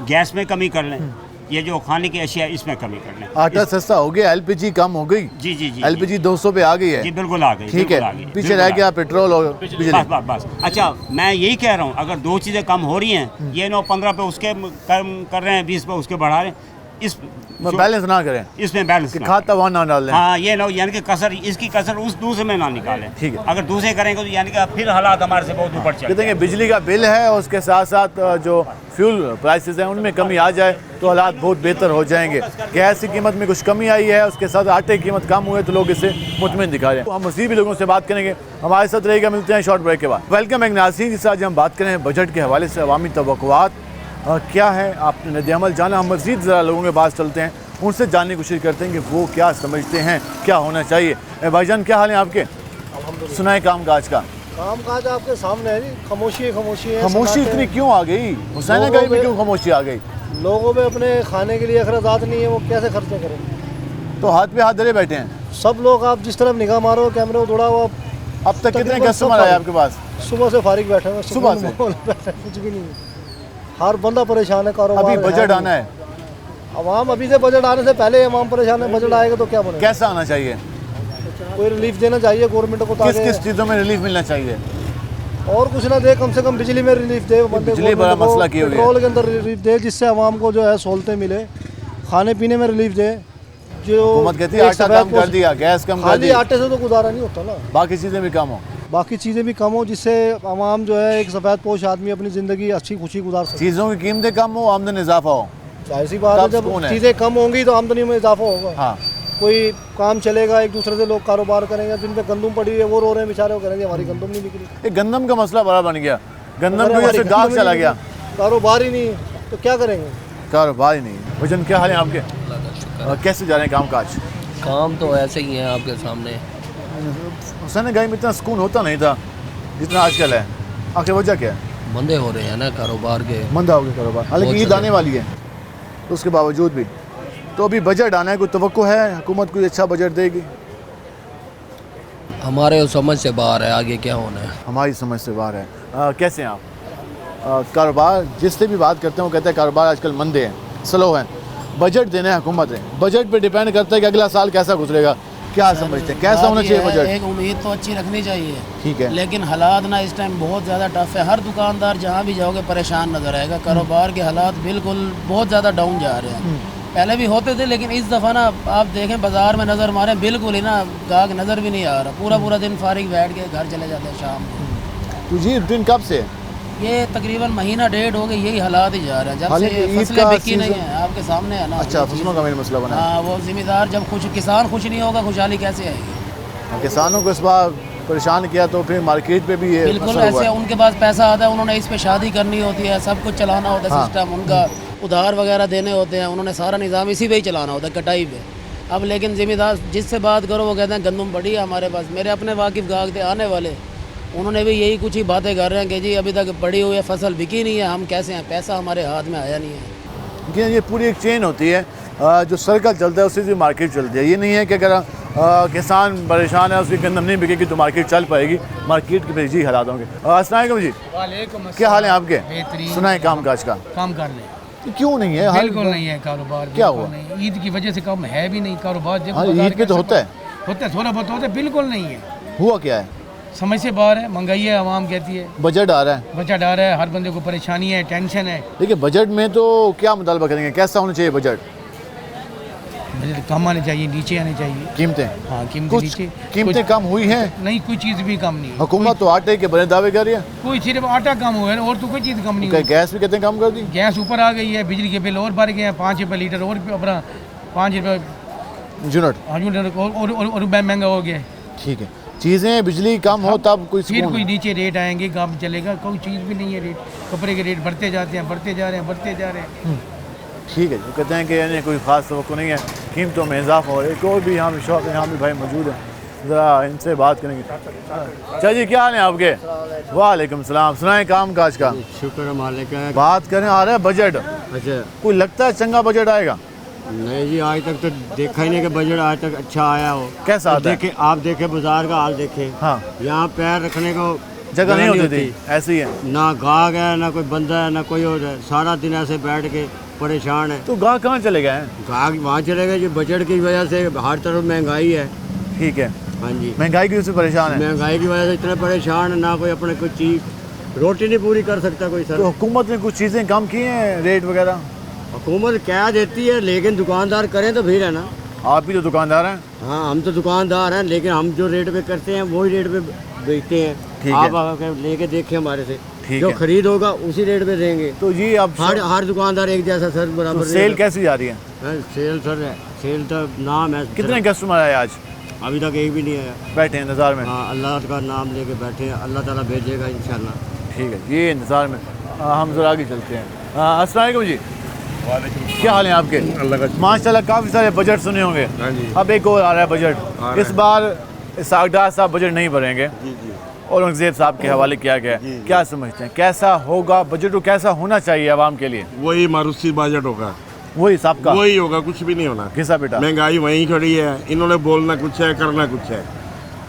[SPEAKER 12] गैस में कमी कर लें, ये जो खाने की अशिया इसमें कमी कर लें।
[SPEAKER 1] आटा सस्ता हो गया, LPG कम हो गई।
[SPEAKER 12] जी
[SPEAKER 1] LPG 200 पे आ गई है।
[SPEAKER 12] जी बिल्कुल आ गई,
[SPEAKER 1] ठीक है, पीछे रह गया पेट्रोल और बिजली।
[SPEAKER 12] बस। अच्छा, मैं यही कह रहा हूँ, अगर 2 चीज़ें कम हो रही हैं, ये 15 पे उसके कम कर रहे हैं, 20 पे उसके बढ़ा रहे हैं, इस
[SPEAKER 1] बैलेंस ना करें,
[SPEAKER 12] इसमें बैलेंस
[SPEAKER 1] खाता वहाँ ना डाल दें।
[SPEAKER 12] हाँ, ये ना यानी कि कसर, इसकी कसर उस दूसरे में ना निकालें।
[SPEAKER 1] ठीक है,
[SPEAKER 12] अगर दूसरे करेंगे तो यानी कि फिर हालात हमारे से बहुत ऊपर चले
[SPEAKER 1] जाएंगे। बिजली का बिल है, उसके साथ साथ जो फ्यूल प्राइसेस हैं उनमें कमी आ जाए तो हालात बहुत बेहतर हो जाएंगे। गैस की कीमत में कुछ कमी आई है, उसके साथ आटे की कीमत कम हुए तो लोग इससे मुतमिन दिखा रहे हैं। हम मज़ीद भी लोगों से बात करेंगे, हमारे साथ रहेगा। मिलते हैं शॉर्ट ब्रेक के बाद। वेलकम एक नाज़रीन, जिससे आज हम बात करें बजट के हवाले से अवामी तवक्कुआत क्या है, आपने रद्द-ए-अमल जाना। हम मज़ीद ज़रा लोगों के पास चलते हैं, उनसे जानने की कोशिश करते हैं कि वो क्या समझते हैं, क्या होना चाहिए। भाईजान क्या हाल है आपके? सुनाए काम काज का।
[SPEAKER 13] काम काज आपके सामने है जी, खामोशी है।
[SPEAKER 1] खामोशी इतनी क्यों आ गई? हुसैनागंज में क्यों खामोशी आ गई?
[SPEAKER 13] लोगों में अपने खाने के लिए अखराजात नहीं है, वो कैसे खर्चे करें?
[SPEAKER 1] तो हाथ पे हाथ धरे बैठे हैं
[SPEAKER 13] सब लोग। आप जिस तरफ निगाह मारो कैमरे को दौड़ा हुआ।
[SPEAKER 1] अब तक कितने कस्टमर आए आपके पास?
[SPEAKER 13] सुबह से फारिग बैठे हैं,
[SPEAKER 1] सुबह से
[SPEAKER 13] कुछ भी नहीं, हर बंदा परेशान है। कारोबार
[SPEAKER 1] अभी बजट आना है,
[SPEAKER 13] अवाम अभी से बजट आने से पहले अवाम परेशान है। बजट आएगा तो क्या बनेगा?
[SPEAKER 1] कैसा आना चाहिए?
[SPEAKER 13] कोई रिलीफ देना चाहिए गवर्नमेंट को।
[SPEAKER 1] किस चीज़ों में रिलीफ मिलना चाहिए?
[SPEAKER 13] और कुछ ना दे, कम से कम बिजली में रिलीफ दे,
[SPEAKER 1] बिजली बड़ा मसला की हुई है।
[SPEAKER 13] पेट्रोल के अंदर रिलीफ दे, जिससे आवाम को जो है सहूलतें मिले। खाने पीने में रिलीफ दे। जो
[SPEAKER 1] हुकूमत कहती है आटा कम कर दिया, गैस कम कर दिया,
[SPEAKER 13] आटे से तो गुजारा नहीं होता ना,
[SPEAKER 1] बाकी चीज़ें भी कम हो।
[SPEAKER 13] बाकी चीज़ें भी कम हो, जिससे आवाम जो है एक सफ़ेद पोश आदमी अपनी ज़िंदगी अच्छी खुशी गुजार सके।
[SPEAKER 1] चीज़ों की कीमतें कम हो, आमदनी इजाफा हो।
[SPEAKER 13] जाहिर सी बात है, जब चीज़ें कम होंगी तो आमदनी में इजाफा होगा।
[SPEAKER 1] हाँ,
[SPEAKER 13] कोई काम चलेगा, एक दूसरे से लोग कारोबार करेंगे। जिन पे गंदम पड़ी है वो रो रहे हैं बेचारे, वो करेंगे हमारी गंदम नहीं निकली।
[SPEAKER 1] एक गंदम का मसला बड़ा बन गया, गंदम की वजह से गाहक चला गया,
[SPEAKER 13] कारोबार ही नहीं, तो क्या करेंगे?
[SPEAKER 1] कारोबार ही नहीं। वजन क्या हाल है आपके? कैसे जा रहे हैं काम काज?
[SPEAKER 14] काम तो ऐसे ही है आपके सामने।
[SPEAKER 1] हुसैनागंज में इतना सुकून होता नहीं था जितना आजकल है, आखिर वजह क्या है?
[SPEAKER 14] मंदे हो रहे हैं ना कारोबार के,
[SPEAKER 1] मंदा हो गया कारोबार। हालांकि ईद आने वाली है तो उसके बावजूद भी तो अभी बजट आना है, कोई तवक्को है हुकूमत कोई अच्छा बजट देगी?
[SPEAKER 14] हमारे समझ से बाहर है, आगे क्या होना है
[SPEAKER 1] हमारी समझ से बाहर है। कैसे हैं आप? कारोबार जिससे भी बात करते हैं वो कहते हैं कारोबार आजकल मंदे हैं, स्लो हैं। बजट देना है हुकूमत है, बजट पे डिपेंड करता है कि अगला साल कैसा गुजरेगा। क्या समझते हैं कैसा होना चाहिए बजट?
[SPEAKER 15] एक उम्मीद तो अच्छी रखनी चाहिए,
[SPEAKER 1] ठीक है,
[SPEAKER 15] लेकिन हालात ना इस टाइम बहुत ज़्यादा टफ है। हर दुकानदार जहाँ भी जाओगे परेशान नज़र आएगा। कारोबार के हालात बिल्कुल बहुत ज़्यादा डाउन जा रहे हैं। पहले भी होते थे, लेकिन इस दफ़ा ना आप देखें बाज़ार में नज़र मारें बिल्कुल ही ना गाहक नज़र भी नहीं आ रहा। पूरा दिन फारिग बैठ के घर चले जाते हैं शाम को।
[SPEAKER 1] तो जी दिन कब से?
[SPEAKER 15] ये तकरीबन महीना डेढ़ हो गए, यही हालात ही जा रहे हैं। जब से फसलें बिकी नहीं है, आपके सामने है ना।
[SPEAKER 1] अच्छा, फसलों का मेन मसला बना है।
[SPEAKER 15] हाँ, वो जिम्मेदार जब किसान खुश नहीं होगा, खुशहाली कैसे आएगी?
[SPEAKER 1] किसानों को इस बार परेशान किया तो फिर मार्केट पे भी ये
[SPEAKER 15] बिल्कुल ऐसे उनके पास पैसा आता है, उन्होंने इस पे शादी करनी होती है, सब कुछ चलाना होता है। सिस्टम उनका उधार वगैरह देने होते हैं, उन्होंने सारा निज़ाम इसी पे ही चलाना होता है, कटाई पे। अब लेकिन ज़िम्मेदार जिससे बात करो वो कहते हैं गंदम पड़ी है हमारे पास। मेरे अपने वाकिफ़ गाहक थे आने वाले, उन्होंने भी यही कुछ ही बातें कर रहे हैं कि जी अभी तक पड़ी हुई है, फसल बिकी नहीं है, हम कैसे हैं, पैसा हमारे हाथ में आया नहीं है।
[SPEAKER 1] क्योंकि ये पूरी एक चेन होती है, जो सर्कल चलता है उससे भी मार्केट चलती है। ये नहीं है कि अगर किसान परेशान है, उसकी गंदम नहीं बिकेगी तो मार्केट चल पाएगी। मार्केट के जी हालात होंगे। अस्सलाम वालेकुम जी, क्या हाल है आपके? सुना है काम काज का
[SPEAKER 16] काम कर ले
[SPEAKER 1] तो क्यों नहीं है?
[SPEAKER 16] बिल्कुल नहीं है कारोबार।
[SPEAKER 1] क्या हुआ?
[SPEAKER 16] ईद की वजह से कम है भी नहीं कारोबार।
[SPEAKER 1] ईद पे तो होता है
[SPEAKER 16] थोड़ा बहुत होता है, बिल्कुल नहीं है।
[SPEAKER 1] हुआ क्या है?
[SPEAKER 16] समझ से बाहर है, महंगाई है, आवाम कहती है।
[SPEAKER 1] बजट आ रहा है,
[SPEAKER 16] बजट आ रहा है, हर बंदे को परेशानी है, टेंशन है।
[SPEAKER 1] देखिए बजट में तो क्या मुतालबा करेंगे, कैसा होना चाहिए बजट?
[SPEAKER 16] बजट कम आने चाहिए, नीचे आने चाहिए
[SPEAKER 1] कीमतें।
[SPEAKER 16] हाँ,
[SPEAKER 1] कीमतें कम हुई हैं?
[SPEAKER 16] नहीं, कोई चीज़ भी कम नहीं।
[SPEAKER 1] हुकूमत तो आटे के बड़े दावे कर रही है।
[SPEAKER 16] कोई सिर्फ आटा कम हुआ है और तो कोई चीज़ कम नहीं हुई।
[SPEAKER 1] गैस भी कहते हैं कम कर दी।
[SPEAKER 16] गैस ऊपर आ गई है, बिजली के बिल और बढ़ गए हैं, 5 रुपये लीटर और अपना 5 रुपये यूनिट और महंगा हो गया।
[SPEAKER 1] ठीक है, चीज़ें बिजली कम हो तब कोई
[SPEAKER 16] फिर कोई नीचे रेट आएंगे, काम चलेगा। कोई चीज़ भी नहीं है, रेट कपड़े के रेट बढ़ते जाते हैं, बढ़ते जा रहे हैं।
[SPEAKER 1] ठीक है, जो कहते हैं कि यानी कोई ख़ास तवक्को नहीं है, कीमतों में इजाफा हो। एक और भी यहाँ पे शॉप है, यहाँ भी भाई मौजूद है, ज़रा इनसे बात करेंगे। अच्छा जी, क्या हाल है आपके? वालेकुम सलाम। सुनाए काम काज का?
[SPEAKER 17] शुक्र मालिक है।
[SPEAKER 1] बात करें, आ रहा है बजट।
[SPEAKER 17] अच्छा,
[SPEAKER 1] कोई लगता है चंगा बजट आएगा?
[SPEAKER 17] नहीं जी, आज तक तो देखा ही नहीं कि बजट आज तक अच्छा आया हो।
[SPEAKER 1] कैसा आता है?
[SPEAKER 17] देखे, आप देखे बाजार का हाल देखे।
[SPEAKER 1] हाँ,
[SPEAKER 17] यहाँ पैर रखने को
[SPEAKER 1] जगह नहीं होती थी, ऐसी है
[SPEAKER 17] ना। गाहक है ना कोई बंदा है ना कोई और है, सारा दिन ऐसे बैठ के परेशान है।
[SPEAKER 1] तो गाहक कहाँ चले गए हैं?
[SPEAKER 17] गाहक वहाँ चले गए जो बजट की वजह से हर तरफ महंगाई है।
[SPEAKER 1] ठीक है,
[SPEAKER 17] हाँ जी,
[SPEAKER 1] महंगाई की वजह से परेशान है।
[SPEAKER 17] महंगाई की वजह से इतने परेशान है, ना कोई अपने कुछ चीज रोटी नहीं पूरी कर सकता कोई सर।
[SPEAKER 1] तो हुकूमत ने कुछ चीज़ें कम की हैं, रेट वगैरह?
[SPEAKER 17] हुकूमत क्या देती है, लेकिन दुकानदार करें तो फिर है ना।
[SPEAKER 1] आप भी तो दुकानदार हैं।
[SPEAKER 17] हाँ, हम तो दुकानदार हैं, लेकिन हम जो रेट पे करते हैं वही रेट पे बेचते हैं। आप आकर लेके देखें हमारे से, जो खरीद होगा उसी रेट पे देंगे।
[SPEAKER 1] तो जी अब
[SPEAKER 17] हर दुकानदार एक जैसा सर बराबर।
[SPEAKER 1] तो सेल कैसी जा रही है?
[SPEAKER 17] सेल सर है, सेल तो नाम है।
[SPEAKER 1] कितने कस्टमर आए आज?
[SPEAKER 17] अभी तक एक भी नहीं आया।
[SPEAKER 1] बैठे हैं इंतजार में?
[SPEAKER 17] हाँ, अल्लाह का नाम लेके बैठे हैं, अल्लाह ताला भेजेगा इंशाल्लाह।
[SPEAKER 1] ठीक है, ये इंतजार में हम जरा आगे चलते हैं। अस्सलाम वालेकुम जी, क्या हाल है आपके? माशाल्लाह काफ़ी सारे बजट सुने होंगे। अब एक और आ रहा है बजट। इस बार सागदार साहब बजट नहीं भरेंगे और औरंगजेब साहब के हवाले किया गया। क्या समझते हैं कैसा होगा बजट, और कैसा होना चाहिए आवाम के लिए?
[SPEAKER 18] वही मारूसी बजट होगा,
[SPEAKER 1] वही सबका
[SPEAKER 18] वही होगा, कुछ भी नहीं होना।
[SPEAKER 1] किसा बेटा?
[SPEAKER 18] महंगाई वहीं खड़ी है, इन्होंने बोलना कुछ है, करना कुछ है।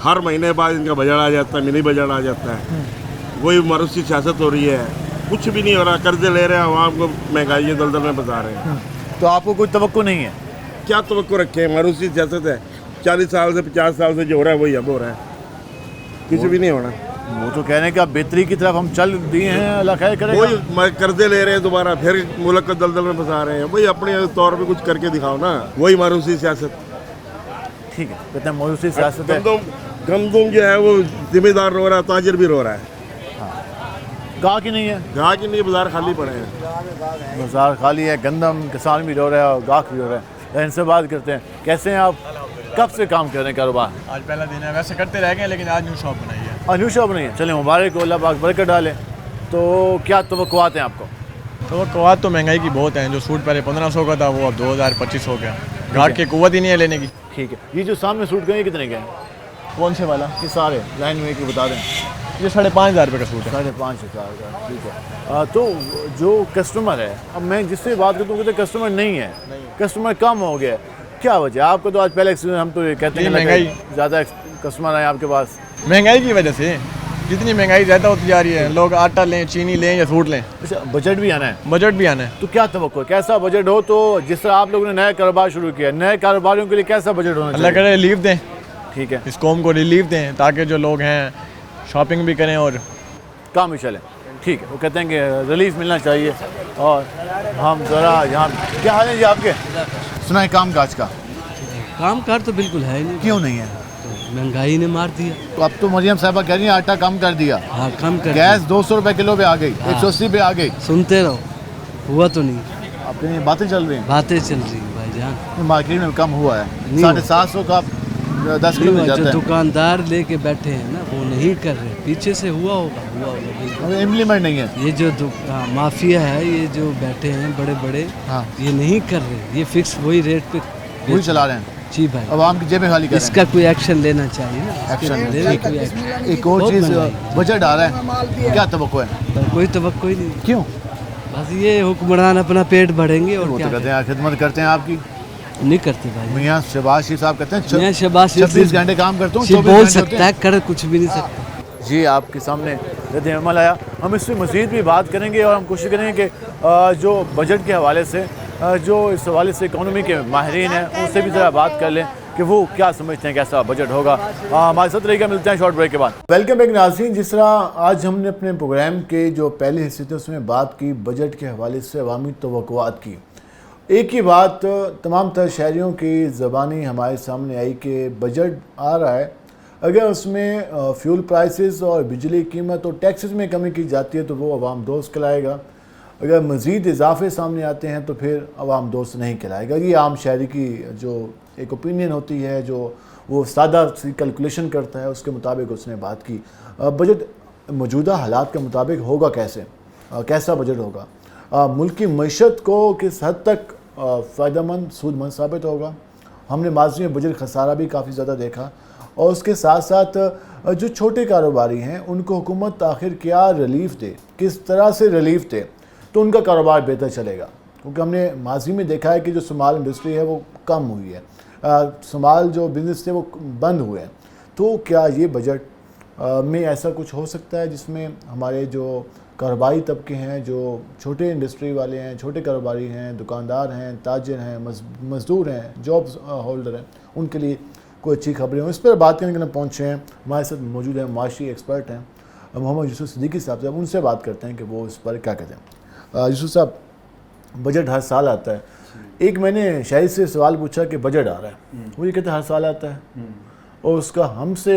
[SPEAKER 18] हर महीने बाद इनका बजट आ जाता है, मिनी बजट आ जाता है। वही मारूसी सियासत हो रही है, कुछ भी नहीं हो रहा। कर्जे ले रहे हैं, आवाम को महंगाई के दलदल में बता रहे हैं।
[SPEAKER 1] तो आपको कोई तवक्को नहीं है?
[SPEAKER 18] क्या तवक्को रखे? मारूसी सियासत है, 40 साल से 50 साल से जो हो रहा है वही अब हो रहा है, कुछ भी नहीं होना।
[SPEAKER 1] वो तो कहने का बेहतरी की तरफ हम चल दिए हैं, अल्लाह खैर करेगा।
[SPEAKER 18] वही कर्जे ले रहे हैं दोबारा, फिर मुल्क को दलदल में फंसा रहे हैं। वही अपने तौर पे कुछ करके दिखाओ ना, वही मारूसी सियासत।
[SPEAKER 1] ठीक है, कहते हैं मारूसी सियासत है।
[SPEAKER 18] गंदम जो है वो जिम्मेदार रो रहा है, ताजिर भी रो रहा है।
[SPEAKER 1] गाहक ही नहीं है,
[SPEAKER 18] गाहक ही नहीं, बाजार खाली पड़े हैं।
[SPEAKER 1] बाजार खाली है, गंदम किसान भी रो रहा है और गाहक भी रो रहा है। इनसे बात करते हैं, कैसे हैं आप? कब से काम कर रहे हैं कारोबार?
[SPEAKER 19] आज पहला दिन है, वैसे करते रह गए लेकिन आज न्यू शॉप बनाई है।
[SPEAKER 1] न्यू शॉप नहीं है, चलिए मुबारक हो, अल्लाह पाक बरकत डाले। तो क्या तवक्कुआत हैं आपको?
[SPEAKER 19] तवक्कुआत तो महंगाई की बहुत हैं। जो सूट पहले 1500 का था वो अब 2025 हो गया। गाहक की कुव्वत ही नहीं है लेने की।
[SPEAKER 1] ठीक है, ये जो सामने सूट गए कितने के हैं?
[SPEAKER 19] कौन से वाला?
[SPEAKER 1] ये सारे लाइन में एक बता दें।
[SPEAKER 19] ये 5,500 रुपये का सूट है।
[SPEAKER 1] 5,500 का, ठीक है। तो जो कस्टमर है, अब मैं जिससे बात करता हूँ कहते कस्टमर नहीं है, कस्टमर कम हो गया, क्या वजह? आपको तो आज पहले एक्सपीरियंस, हम तो ये कहते हैं
[SPEAKER 19] महंगाई
[SPEAKER 1] ज़्यादा कस्टमर आए आपके पास।
[SPEAKER 19] महंगाई की वजह से जितनी महंगाई ज़्यादा होती जा रही है, लोग आटा लें, चीनी लें या फ्रूट लें।
[SPEAKER 1] अच्छा, बजट भी आना है।
[SPEAKER 19] बजट भी आना है।
[SPEAKER 1] तो क्या तवक्को है, कैसा बजट हो? तो जिस तरह आप लोगों ने नया कारोबार शुरू किया, नए कारोबारियों के लिए कैसा बजट होना
[SPEAKER 19] अल्लाह करे रिलीफ दें।
[SPEAKER 1] ठीक है,
[SPEAKER 19] इस कौम को रिलीफ दें ताकि जो लोग हैं शॉपिंग भी करें और
[SPEAKER 1] काम भी चले। ठीक है, वो कहते हैं कि रिलीफ मिलना चाहिए। और हम ज़रा यहाँ, क्या हाल है जी आपके? सुना है काम काज का?
[SPEAKER 14] काम कार तो बिल्कुल है ही नहीं।
[SPEAKER 1] क्यों नहीं है?
[SPEAKER 14] तो महंगाई ने मार दिया।
[SPEAKER 1] तो अब तो मरियम साहबा कह रही है आटा कम कर दिया।
[SPEAKER 14] हाँ, कम कर
[SPEAKER 1] गैस 200 रुपए किलो पे आ गई,
[SPEAKER 14] हाँ।
[SPEAKER 1] 180 पे आ गई।
[SPEAKER 14] सुनते रहो, हुआ तो नहीं।
[SPEAKER 1] अपनी बातें चल रही हैं,
[SPEAKER 14] बातें चल रही हैं भाईजान।
[SPEAKER 1] मार्केट में कम हुआ है,
[SPEAKER 14] नहीं
[SPEAKER 1] 750 का 10 किलो मिल जाता
[SPEAKER 14] जो
[SPEAKER 1] है।
[SPEAKER 14] दुकानदार लेके बैठे हैं ना, वो नहीं कर रहे। पीछे से हुआ होगा
[SPEAKER 1] इम्प्लीमेंट नहीं है।
[SPEAKER 14] ये जो माफिया है, ये जो बैठे हैं बड़े बड़े,
[SPEAKER 1] हाँ।
[SPEAKER 14] ये नहीं कर रहे। ये फिक्स वही रेट पे
[SPEAKER 1] वही चला रहे हैं।
[SPEAKER 14] जी भाई,
[SPEAKER 1] आवाम की जेबें खाली कर रहे हैं।
[SPEAKER 14] इसका कोई एक्शन लेना चाहिए ना।
[SPEAKER 1] एक्शन। एक और चीज़, बजट आ रहा है, क्या तवक्को है?
[SPEAKER 14] कोई तवक्को ही नहीं।
[SPEAKER 1] क्यों?
[SPEAKER 14] बस ये हुक्मरान अपना पेट भरेंगे और क्या
[SPEAKER 1] कहते हैं, खिदमत करते हैं आपकी।
[SPEAKER 14] नहीं करते भाई।
[SPEAKER 1] मियाँ शहबाज शरीफ साहब कहते हैं
[SPEAKER 14] मियाँ शहबाज शरीफ
[SPEAKER 1] 26 घंटे काम करता हूँ,
[SPEAKER 14] बोल सकता है, कर कुछ भी नहीं सकता।
[SPEAKER 1] जी, आपके सामने रद्द अमल आया। हम इससे मज़ीद भी बात करेंगे और हम कोशिश करेंगे कि जो बजट के हवाले से, जो इस हवाले से इकोनॉमी के माहिरीन हैं, उनसे भी ज़रा बात कर लें कि वो क्या समझते हैं कैसा बजट होगा। हमारे साथ रहेगा, मिलते हैं शॉर्ट ब्रेक के बाद। वेलकम बैक नाज़रीन। जिस तरह आज हमने अपने प्रोग्राम के जो पहले हिस्से थे उसमें बात की बजट के हवाले से अवामी तवक्कुआत की, एक ही बात तमाम तर शहरियों की ज़बानी हमारे सामने आई कि बजट आ रहा है, अगर उसमें फ्यूल प्राइसेस और बिजली कीमत और टैक्सेस में कमी की जाती है तो वो अवाम दोस्त कहलाएगा, अगर मज़ीद इजाफे सामने आते हैं तो फिर अवाम दोस्त नहीं कहलाएगा। ये आम शहरी की जो एक ओपिनियन होती है, जो वो सादा सी कैलकुलेशन करता है, उसके मुताबिक उसने बात की। बजट मौजूदा हालात के मुताबिक होगा कैसे, कैसा बजट होगा, मुल्क की मईशत को किस हद तक फ़ायदेमंद सूदमंद साबित होगा। हमने माज़ी में बजट खसारा भी काफ़ी ज़्यादा देखा, और उसके साथ साथ जो छोटे कारोबारी हैं उनको हुकूमत आखिर क्या रिलीफ दे, किस तरह से रिलीफ दे तो उनका कारोबार बेहतर चलेगा। क्योंकि हमने माजी में देखा है कि जो स्मॉल इंडस्ट्री है वो कम हुई है, स्मॉल जो बिज़नेस थे वो बंद हुए हैं। तो क्या ये बजट में ऐसा कुछ हो सकता है जिसमें हमारे जो कारोबारी तबके हैं, जो छोटे इंडस्ट्री वाले हैं, छोटे कारोबारी हैं, दुकानदार हैं, ताजिर हैं, मज़दूर हैं, जॉब होल्डर हैं, उनके लिए कोई अच्छी खबरें हों? इस पर बात करने के लिए पहुँचे हैं। हमारे साथ मौजूद हैं माशी एक्सपर्ट हैं मोहम्मद यूसुफ सिद्दीकी साहब। उनसे बात करते हैं कि वो इस पर क्या कहते हैं। यूसुफ साहब, बजट हर साल आता है। एक मैंने शायद से सवाल पूछा कि बजट आ रहा है, वो ये कहते हैं हर साल आता है और उसका हमसे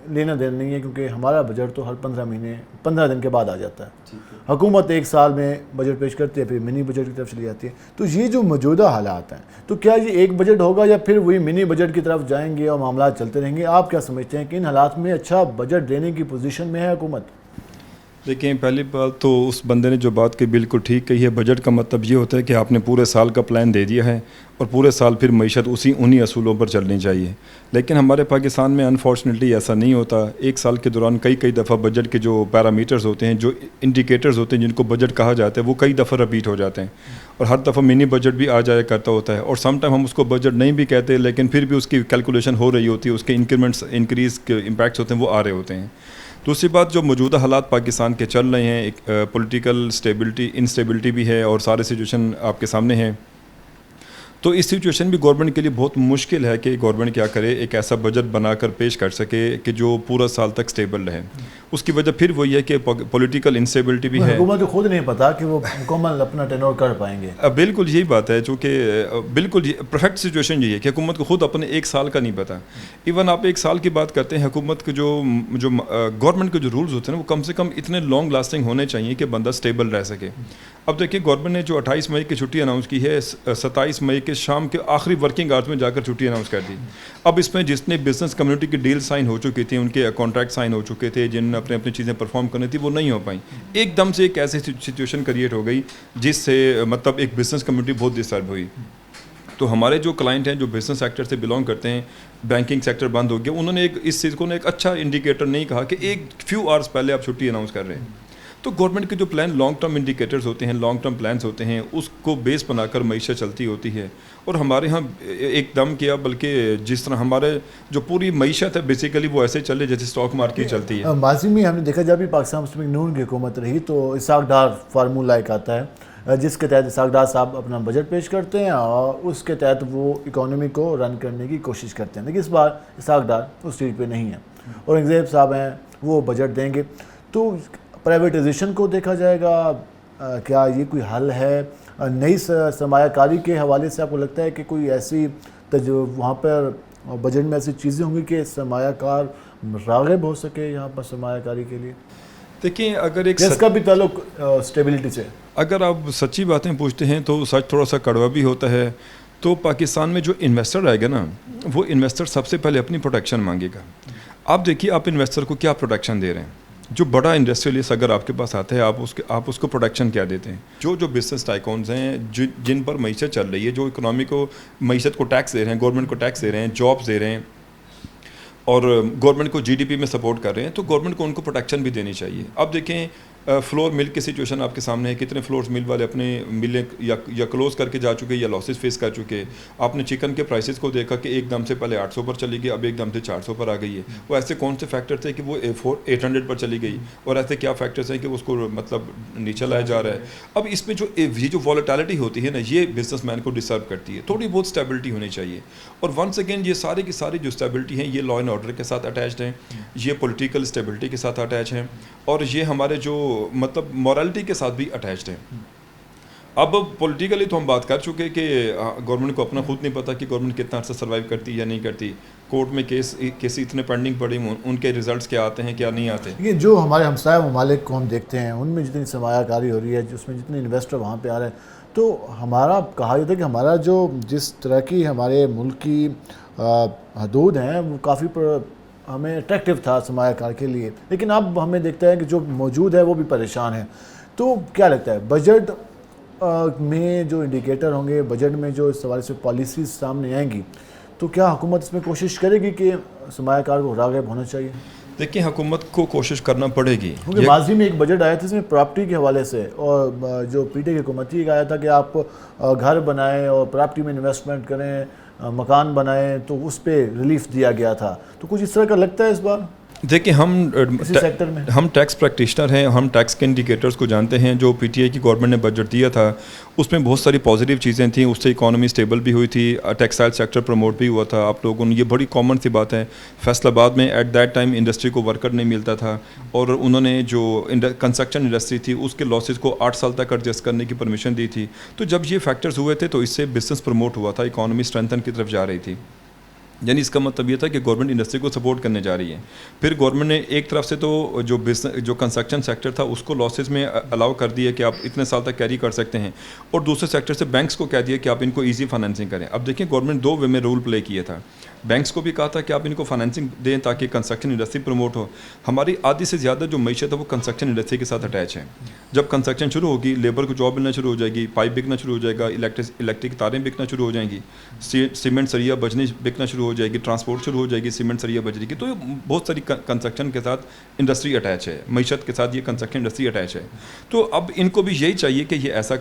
[SPEAKER 1] लेना देना नहीं है, क्योंकि हमारा बजट तो हर 15 दिन के बाद आ जाता है। हुकूमत एक साल में बजट पेश करती है, फिर मिनी बजट की तरफ चली जाती है। तो ये जो मौजूदा हालात हैं, तो क्या ये एक बजट होगा या फिर वही मिनी बजट की तरफ जाएंगे और मामला चलते रहेंगे? आप क्या समझते हैं कि इन हालात में अच्छा बजट देने की पोजीशन में है हुकूमत?
[SPEAKER 20] देखिए, पहली बात तो उस बंदे ने जो बात की बिल्कुल ठीक कही है। बजट का मतलब ये होता है कि आपने पूरे साल का प्लान दे दिया है और पूरे साल फिर मईशत उन्हीं असूलों पर चलनी चाहिए। लेकिन हमारे पाकिस्तान में अनफॉर्चुनेटली ऐसा नहीं होता। एक साल के दौरान कई दफ़ा बजट के जो पैरामीटर्स होते हैं, जो इंडिकेटर्स होते हैं जिनको बजट कहा जाता है, वो कई दफ़ा रिपीट हो जाते हैं और हर दफ़ा मिनी बजट भी आ जाया करता होता है। और समटाइम हम उसको बजट नहीं भी कहते, लेकिन फिर भी उसकी कैलकुलेशन हो रही होती है, उसके इंक्रीमेंट्स इंक्रीज़ के इम्पैक्ट्स होते हैं वो आ रहे होते हैं। दूसरी बात, जो मौजूदा हालात पाकिस्तान के चल रहे हैं, एक पॉलिटिकल स्टेबिलिटी इंस्टेबिलिटी भी है और सारे सिचुएशन आपके सामने हैं। तो इस सिचुएशन भी गवर्नमेंट के लिए बहुत मुश्किल है कि गवर्नमेंट क्या करे, एक ऐसा बजट बनाकर पेश कर सके कि जो पूरा साल तक स्टेबल रहे। उसकी वजह फिर वही है कि पॉलिटिकल इंस्टेबिलिटी भी है।
[SPEAKER 1] हुकूमत को खुद नहीं पता कि वो मुकम्मल अपना टेन्योर कर पाएंगे।
[SPEAKER 20] बिल्कुल यही बात है, चूँकि बिल्कुल परफेक्ट सिचुएशन यही है कि हुकूमत को खुद अपने एक साल का नहीं पता। इवन आप एक साल की बात करते हैं, हुकूमत के जो गवर्नमेंट के जो रूल्स होते हैं ना, वो कम से कम इतने लॉन्ग लास्टिंग होने चाहिए कि बंदा स्टेबल रह सके। अब देखिए, गवर्नमेंट ने जो 28 मई की छुट्टी अनाउंस की है, 27 मई के शाम के आखिरी वर्किंग आवर्स में जाकर छुट्टी अनाउंस कर दी। अब इसमें जिसने बिजनेस कम्युनिटी की डील साइन हो चुकी थी, उनके कॉन्ट्रैक्ट साइन हो चुके थे, जिन अपने अपनी चीज़ें परफॉर्म करनी थी, वो नहीं हो पाई। एकदम से एक ऐसी सिचुएशन क्रिएट हो गई जिससे मतलब एक बिजनेस कम्युनिटी बहुत डिस्टर्ब हुई। तो हमारे जो क्लाइंट हैं, जो बिजनेस सेक्टर से बिलोंग करते हैं, बैंकिंग सेक्टर बंद हो गया। उन्होंने इस चीज़ को एक अच्छा इंडिकेटर नहीं कहा कि एक फ्यू आवर्स पहले आप छुट्टी अनाउंस कर रहे हैं। तो गवर्नमेंट के जो प्लान लॉन्ग टर्म इंडिकेटर्स होते हैं, लॉन्ग टर्म प्लान्स होते हैं, उसको बेस बनाकर मईशत चलती होती है। और हमारे यहाँ एकदम किया, बल्कि जिस तरह हमारे जो पूरी मईशत है बेसिकली वो ऐसे चले जैसे स्टॉक मार्केट चलती है।
[SPEAKER 1] माजी में हमने देखा जब भी पाकिस्तान मुस्लिम लीग नून की हुकूमत रही तो इसाक डार फार्मूला एक आता है जिसके तहत इसाक डार साहब अपना बजट पेश करते हैं और उसके तहत वो इकोनॉमी को रन करने की कोशिश करते हैं। लेकिन इस बार इसाक डार उस सीट पे नहीं है, औरंगज़ेब साहब हैं, वो बजट देंगे। तो प्राइवेटाइजेशन को देखा जाएगा, क्या ये कोई हल है? नई सरमायाकारी के हवाले से आपको लगता है कि कोई ऐसी वहाँ पर बजट में ऐसी चीज़ें होंगी कि सरमायाकार राग़िब हो सके यहाँ पर सरमायाकारी के लिए?
[SPEAKER 20] देखिए, अगर एक
[SPEAKER 1] इसका भी ताल्लुक स्टेबिलिटी से,
[SPEAKER 20] अगर आप सच्ची बातें पूछते हैं तो सच थोड़ा सा कड़वा भी होता है। तो पाकिस्तान में जो इन्वेस्टर आएगा ना, वो इन्वेस्टर सबसे पहले अपनी प्रोटेक्शन मांगेगा। आप देखिए, आप इन्वेस्टर को क्या प्रोटेक्शन दे रहे हैं? जो बड़ा इंडस्ट्रियलिस्ट अगर आपके पास आता है, आप उसको प्रोटेक्शन क्या देते हैं? जो बिजनेस टाइकॉन्स हैं, जिन पर मईशत चल रही है, जो इकोनॉमी को मईशत को टैक्स दे रहे हैं, गवर्नमेंट को टैक्स दे रहे हैं, जॉब्स दे रहे हैं और गवर्नमेंट को जीडीपी में सपोर्ट कर रहे हैं, तो गवर्नमेंट को उनको प्रोटेक्शन भी देनी चाहिए। अब देखें, फ्लोर मिल्क की सिचुएशन आपके सामने है, कितने फ्लोर्स मिल वाले अपने मिलें या क्लोज करके जा चुके या लॉसेस फेस कर चुके। आपने चिकन के प्राइसेस को देखा कि एकदम से पहले 800 पर चली गई, अब एकदम से 400 पर आ गई है। वो ऐसे कौन से फैक्टर्स हैं कि वो 800 पर चली गई, और ऐसे क्या फैक्टर्स हैं कि उसको मतलब नीचे लाया जा रहा है? अब इसमें जो वॉलेटिलिटी होती है ना, ये बिजनेसमैन को डिस्टर्ब करती है। थोड़ी बहुत स्टेबिलिटी होनी चाहिए। और वंस अगेन ये सारी की सारी जो स्टेबिलिटी हैं, ये लॉ एंड ऑर्डर के साथ अटैच्ड हैं, ये पॉलिटिकल स्टेबिलिटी के साथ अटैच हैं, और ये हमारे जो मतलब मॉरलिटी के साथ भी अटैच्ड हैं। अब पॉलिटिकली तो हम बात कर चुके कि गवर्नमेंट को अपना खुद नहीं पता कि गवर्नमेंट कितना अर्सा सर्वाइव करती है या नहीं करती। कोर्ट में केस इतने पेंडिंग पड़े, उनके रिजल्ट्स क्या आते हैं क्या नहीं आते।
[SPEAKER 1] ये जो हमारे हमसाया ममालिक को हम देखते हैं, उनमें जितनी सरमायाकारी हो रही है, जिसमें जितने इन्वेस्टर वहाँ पे आ रहे हैं, तो हमारा कहा जाता है कि हमारा जो जिस तरह की हमारे मुल्क की हदूद हैं वो काफ़ी हमें अट्रैक्टिव था सरमायाकार के लिए। लेकिन अब हमें देखता है कि जो मौजूद है वो भी परेशान है। तो क्या लगता है बजट में जो इंडिकेटर होंगे, बजट में जो इस हवाले से पॉलिसीज सामने आएंगी, तो क्या हुकूमत इसमें कोशिश करेगी कि सरमायाकार को राग़िब होना चाहिए?
[SPEAKER 20] देखिए, हुकूमत को कोशिश करना पड़ेगी।
[SPEAKER 1] क्योंकि माजी में एक बजट आया था इसमें प्रॉपर्टी के हवाले से, और जो पीटे की हुकूमत ही आया था कि आप घर बनाएं और प्रॉपर्टी में इन्वेस्टमेंट करें, मकान बनाएं, तो उस पर रिलीफ दिया गया था। तो कुछ इस तरह का लगता है इस बार?
[SPEAKER 20] देखिए, हम टैक्स प्रैक्टिशनर हैं, हम टैक्स के इंडिकेटर्स को जानते हैं। जो पीटीआई की गवर्नमेंट ने बजट दिया था उसमें बहुत सारी पॉजिटिव चीज़ें थी, उससे इकॉनमी स्टेबल भी हुई थी, टेक्सटाइल सेक्टर प्रमोट भी हुआ था। आप लोगों ने, ये बड़ी कॉमन सी बात है, फैसलाबाद में एट दैट टाइम इंडस्ट्री को वर्कर नहीं मिलता था, और उन्होंने जो कंस्ट्रक्शन इंडस्ट्री थी उसके लॉसेस को 8 साल तक एडजस्ट करने की परमिशन दी थी। तो जब ये फैक्टर्स हुए थे तो इससे बिजनेस प्रमोट हुआ था, इकॉनमी स्ट्रेंथन की तरफ जा रही थी। यानी इसका मतलब ये था कि गवर्नमेंट इंडस्ट्री को सपोर्ट करने जा रही है। फिर गवर्नमेंट ने एक तरफ से तो जो कंस्ट्रक्शन सेक्टर था उसको लॉसेस में अलाउ कर दिया कि आप इतने साल तक कैरी कर सकते हैं, और दूसरे सेक्टर से बैंक्स को कह दिया कि आप इनको इजी फाइनेंसिंग करें। अब देखिए, गवर्नमेंट 2 वे में रोल प्ले किया था। बैंक्स को भी कहा था कि आप इनको फाइनेंसिंग दें ताकि कंस्ट्रक्शन इंडस्ट्री प्रमोट हो। हमारी आधी से ज़्यादा जो मईशत है वो कंस्ट्रक्शन इंडस्ट्री के साथ अटैच है। जब कंस्ट्रक्शन शुरू होगी, लेबर को जॉब मिलना शुरू हो जाएगी, पाइप बिकना शुरू हो जाएगा, इलेक्ट्रिक तारें बिकना शुरू हो जाएंगी, सीमेंट सरिया बजरी बिकना शुरू हो जाएगी, ट्रांसपोर्ट शुरू हो जाएगी सीमेंट सरिया बजरी की। तो बहुत सारी कंस्ट्रक्शन के साथ इंडस्ट्री अटैच है, मईशत के साथ ये कंस्ट्रक्शन इंडस्ट्री अटैच है। तो अब इनको भी यही चाहिए कि ये ऐसा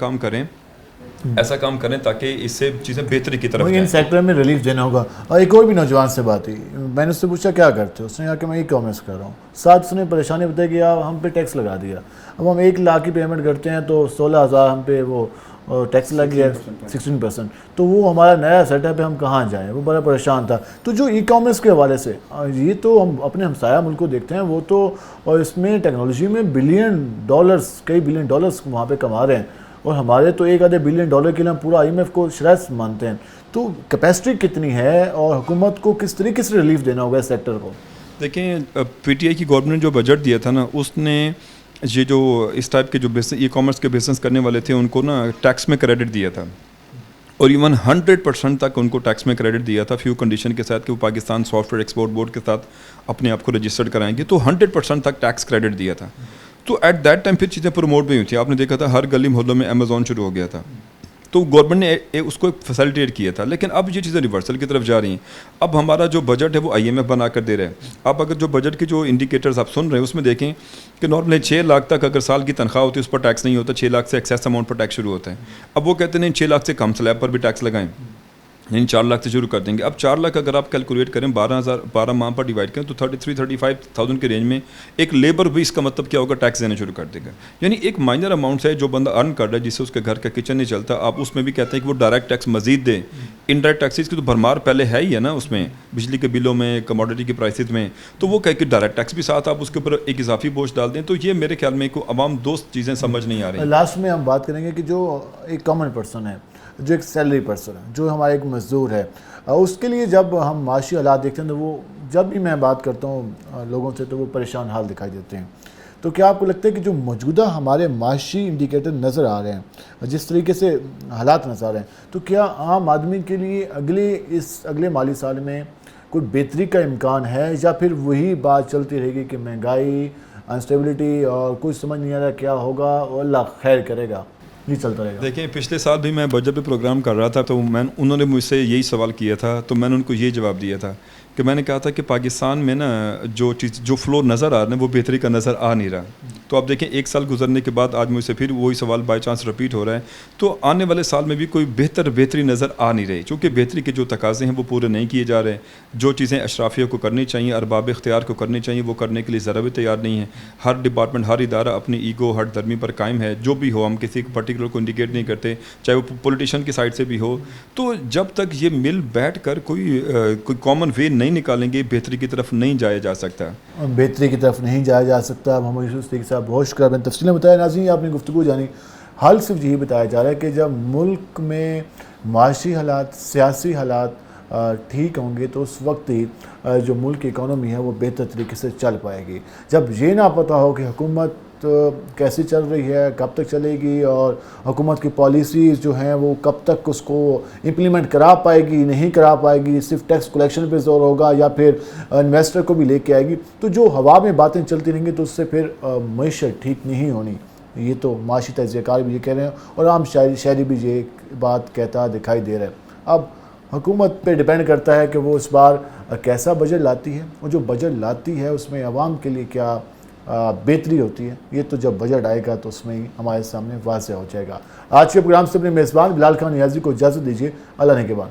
[SPEAKER 20] काम करें ताकि इससे चीज़ें बेहतरी की तरफ
[SPEAKER 1] इन सेक्टर में रिलीफ देना होगा। और एक और भी नौजवान से बात हुई, मैंने उससे पूछा क्या करते हो, उसने कहा कि मैं ई कॉमर्स कर रहा हूँ। साथ उसने परेशानी बताई कि यार हम पे टैक्स लगा दिया, अब हम 1 लाख की पेमेंट करते हैं तो 16,000 हम पे वो टैक्स लग गया 16%। तो वो हमारा नया सेटअप है, हम कहाँ जाएँ, वो बड़ा परेशान था। तो जो ई कॉमर्स के हवाले से, ये तो हम अपने हमसाया मुल्क को देखते हैं, वो तो और इसमें टेक्नोलॉजी में कई बिलियन डॉलर्स वहाँ पर कमा रहे हैं, और हमारे तो 1 बिलियन डॉलर के लिए हम पूरा IMF को शराज मानते हैं। तो कैपेसिटी कितनी है और हुकूमत को किस तरीके से रिलीफ देना होगा इस सेक्टर को?
[SPEAKER 20] देखें, पीटीआई की गवर्नमेंट ने जो बजट दिया था ना, उसने ये जो इस टाइप के जो बिजनेस ई कॉमर्स के बिजनेस करने वाले थे उनको ना टैक्स में क्रेडिट दिया था, और इवन 100% तक उनको टैक्स में क्रेडिट दिया था, फ्यू कंडीशन के साथ कि वो पाकिस्तान सॉफ्टवेयर एक्सपोर्ट बोर्ड के साथ अपने आप को रजिस्टर्ड कराएंगे। तो 100% तक टैक्स क्रेडिट दिया था। तो एट दैट टाइम फिर चीज़ें प्रमोट भी हुई थी। आपने देखा था हर गली मोहल्लों में अमेज़ॉन शुरू हो गया था, तो गवर्नमेंट ने उसको फैसिलिटेट किया था। लेकिन अब ये चीज़ें रिवर्सल की तरफ जा रही हैं। अब हमारा जो बजट है वो IMF बना कर दे रहा है। आप अगर जो बजट के जो इंडिकेटर्स आप सुन रहे हैं उसमें देखें कि नॉर्मली 6 लाख तक अगर साल की तनख्वाह होती है उस पर टैक्स नहीं होता, 6 लाख से एक्सेस अमाउंट पर टैक्स शुरू होता है। अब वो कहते हैं 6 लाख से कम स्लैब पर भी टैक्स लगाएं, यानी 4 लाख से शुरू कर देंगे। अब 4 लाख अगर आप कैलकुलेट करें 12 माह पर डिवाइड करें तो 33-35,000 के रेंज में एक लेबर भी इसका मतलब क्या होगा, टैक्स देना शुरू कर देगा। यानी एक माइनर अमाउंट है जो बंदा अर्न कर रहा है जिससे उसके घर का किचन नहीं चलता, आप उसमें भी कहते हैं कि वो डायरेक्ट टैक्स मजीद दें। इनडायरेक्ट टैक्सेस की तो भरमार पहले है ही है ना, उसमें बिजली के बिलों में, कमोडिटी के प्राइसेस में, तो वो कह के डायरेक्ट टैक्स भी साथ आप उसके ऊपर एक इजाफी बोझ डाल दें। तो ये मेरे ख्याल में को अवाम दोस्त चीज़ें समझ नहीं आ रही।
[SPEAKER 1] लास्ट में हम बात करेंगे कि जो एक कॉमन पर्सन है, जो एक सैलरी पर्सन है, जो हमारा एक मजदूर है, उसके लिए जब हम माशी हालात देखते हैं तो वो, जब भी मैं बात करता हूँ लोगों से तो वो परेशान हाल दिखाई देते हैं। तो क्या आपको लगता है कि जो मौजूदा हमारे माशी इंडिकेटर नज़र आ रहे हैं, जिस तरीके से हालात नज़र आ रहे हैं, तो क्या आम आदमी के लिए अगले माली साल में कोई बेहतरी का इम्कान है, या फिर वही बात चलती रहेगी कि महंगाई, अनस्टेबिलिटी और कुछ समझ नहीं आ रहा क्या होगा और अल्लाह खैर करेगा, नहीं चलता रहेगा?
[SPEAKER 20] देखिए, पिछले साल भी मैं बजट पे प्रोग्राम कर रहा था तो उन्होंने मुझसे यही सवाल किया था, तो मैंने उनको ये जवाब दिया था कि मैंने कहा था कि पाकिस्तान में ना जो फ्लो नज़र आ रहा है वो बेहतरी का नज़र आ नहीं रहा। तो आप देखें 1 साल गुजरने के बाद आज मुझसे फिर वही सवाल बाई चांस रिपीट हो रहा है। तो आने वाले साल में भी कोई बेहतरी नज़र आ नहीं रही, क्योंकि बेहतरी के जो तकाजे हैं वो पूरे नहीं किए जा रहे। जो चीज़ें अशराफिया को करनी चाहिए, अरबाब इख्तियार को करनी चाहिए, वो करने के लिए ज़रा भी तैयार नहीं है। हर डिपार्टमेंट, हर इदारा अपनी ईगो, हर धर्मी पर कायम है। जो भी हो, हम किसी पर्टिकुलर को इंडिकेट नहीं करते, चाहे वो पॉलिटिशियन की साइड से भी हो। तो जब तक ये मिल बैठ कर कोई कॉमन वे नहीं निकालेंगे, बेहतरी की तरफ नहीं जाया जा सकता।
[SPEAKER 1] बेहतरी की तरफ नहीं जाया जा सकता। अब हम इस तरीके से बहुत शुक्र, मैंने तफसीलें बताया। नाज़रीन, आपने गुफ्तगू जानी, हाल सिर्फ यही बताया जा रहा है कि जब मुल्क में माशी हालात, सियासी हालात ठीक होंगे तो उस वक्त ही जो मुल्क की इकॉनमी है वो बेहतर तरीके से चल पाएगी। जब ये ना पता हो कि हुकूमत कैसे चल रही है, कब तक चलेगी, और हुकूमत की पॉलिसीज़ जो हैं वो कब तक उसको इम्प्लीमेंट करा पाएगी, नहीं करा पाएगी, सिर्फ टैक्स कलेक्शन पे जोर होगा या फिर इन्वेस्टर को भी लेके आएगी, तो जो हवा में बातें चलती रहेंगी तो उससे फिर मईशत ठीक नहीं होनी। ये तो माशी तजज़ियाकार भी ये कह रहे हैं और आम शहरी भी ये बात कहता दिखाई दे रहा है। अब हुकूमत पे डिपेंड करता है कि वो इस बार कैसा बजट लाती है, और जो बजट लाती है उसमें आवाम के लिए क्या बेहतरी होती है, ये तो जब बजट आएगा तो उसमें ही हमारे सामने वाज़ेह हो जाएगा। आज के प्रोग्राम से अपने मेज़बान बिलाल खान नियाज़ी को इजाज़त दीजिए। अल्लाह ने के बाद।